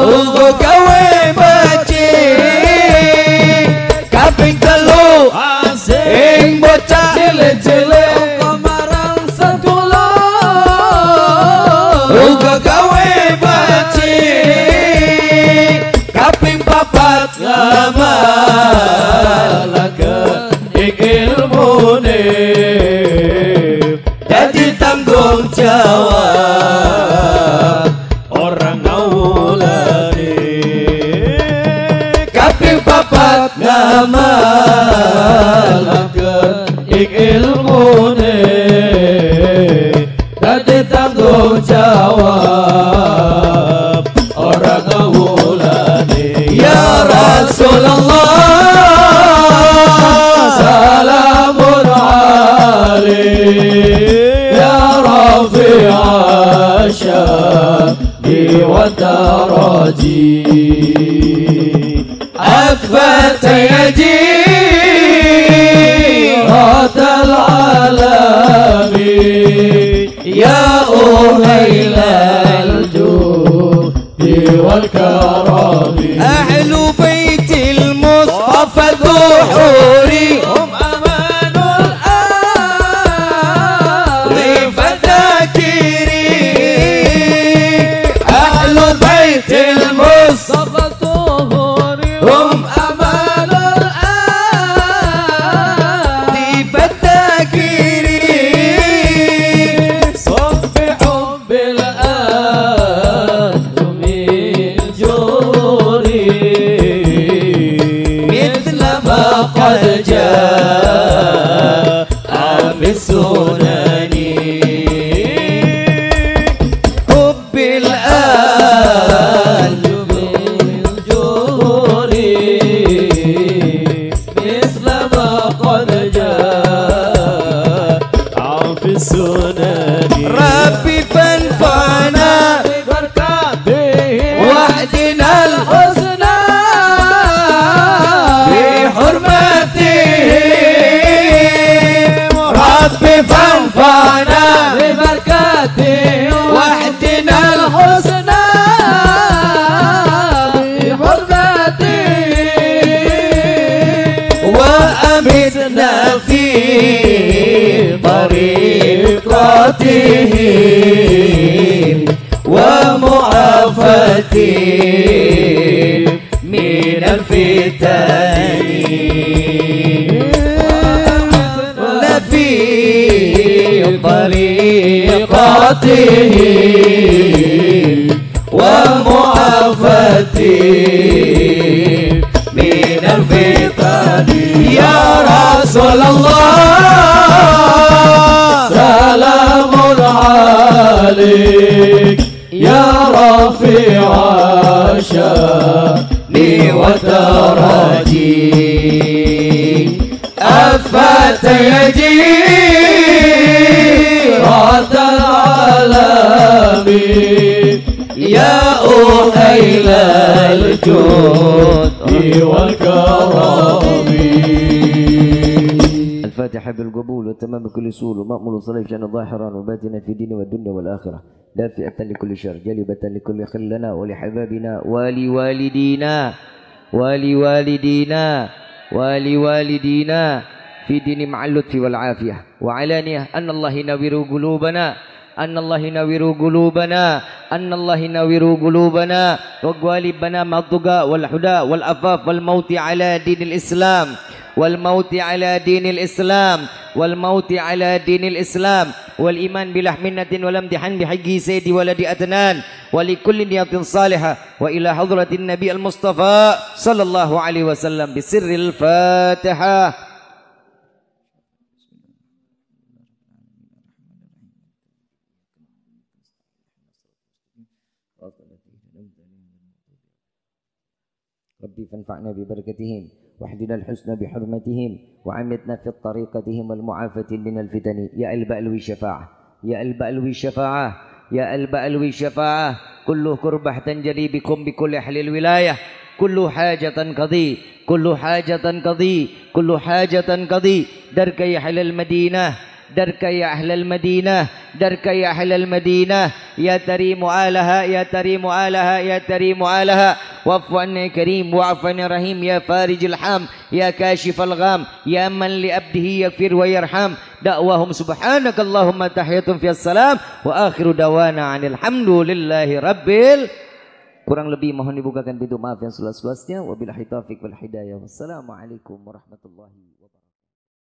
uga gawe baci. Kaping telu ing bocah cile-cile uga marang sedulur uga gawe baci. Kaping papat ngamalaken ing ilmune tanggung jawab orang ngawulane. Kaping papat ngamalaken ing ilmune dadi tanggung jawab orang ngawulane. Ya Rasulullah salamun alaihi الشافي والدرجي أكفت يدي رد العالمين يا أهيل الجود والكرم. أهل بيت المصطفى الدحور هم أمان الآن فذاكرين. أهل بيت المصطفى الدحور هم أمان الآن فذاكرين. صفحوا بالأنتم من جوري مثل ما قد جاء في السنن. حب الأنتم من جوري نفي طريقتهم ومعافتهم من الفتن نفي طريقتهم ومعافتهم من الفتن يا رسول الله سلام عليك يا رفيع الشان وترجي أفات يجيرة العالمين يا أهيل الجود والكرم. الفاتحة بالقبول وتمام كل سول ومأمول صلاة جنة ظاهرا وباتنا في الدين والدنيا والآخرة دافئة لكل شر جالبة لكل خلنا ولحبابنا ولوالدينا ولوالدينا في دين مع اللطف والعافية وعلانية أن الله ينور قلوبنا أن الله ينور قلوبنا أن الله ينور قلوبنا وقوالبنا مع الضقاء والحدى والأفاف والموت على دين الإسلام والموت على دين الإسلام والموت على دين الإسلام والإيمان بلحمنة ولمدحن بحق سيد ولد أتنان ولكل نية صالحة وإلى حضرة النبي المصطفى صلى الله عليه وسلم بسر الفاتحة. ربي فانفعنا ببركتهم واحدنا الحسنى بحرمتهم وعمتنا في طريقتهم والمعافاة من الفتن يا البألوي الشفاعة يا البألوي الشفاعة يا البألوي الشفاعة كله كربة تنجلي بكم بكل أهل الولاية كل حاجة قضي كل حاجة قضي كل حاجة قضي درك يا أهل المدينة درك يا أهل المدينة درك يا أهل المدينة يا تريم آلها يا تريم آلها يا تريم آلها واعف عنا كريم واعف عنا رحيم يا فارج الحام يا كاشف الغام يا من لأبده يغفر ويرحم دعواهم سبحانك اللهم تحية في السلام وآخر دعوانا عن الحمد لله رب kurang lebih mohon dibukakan pintu maaf yang seluas-luasnya wabillahi taufiq wal hidayah wassalamualaikum warahmatullahi wabarakatuh.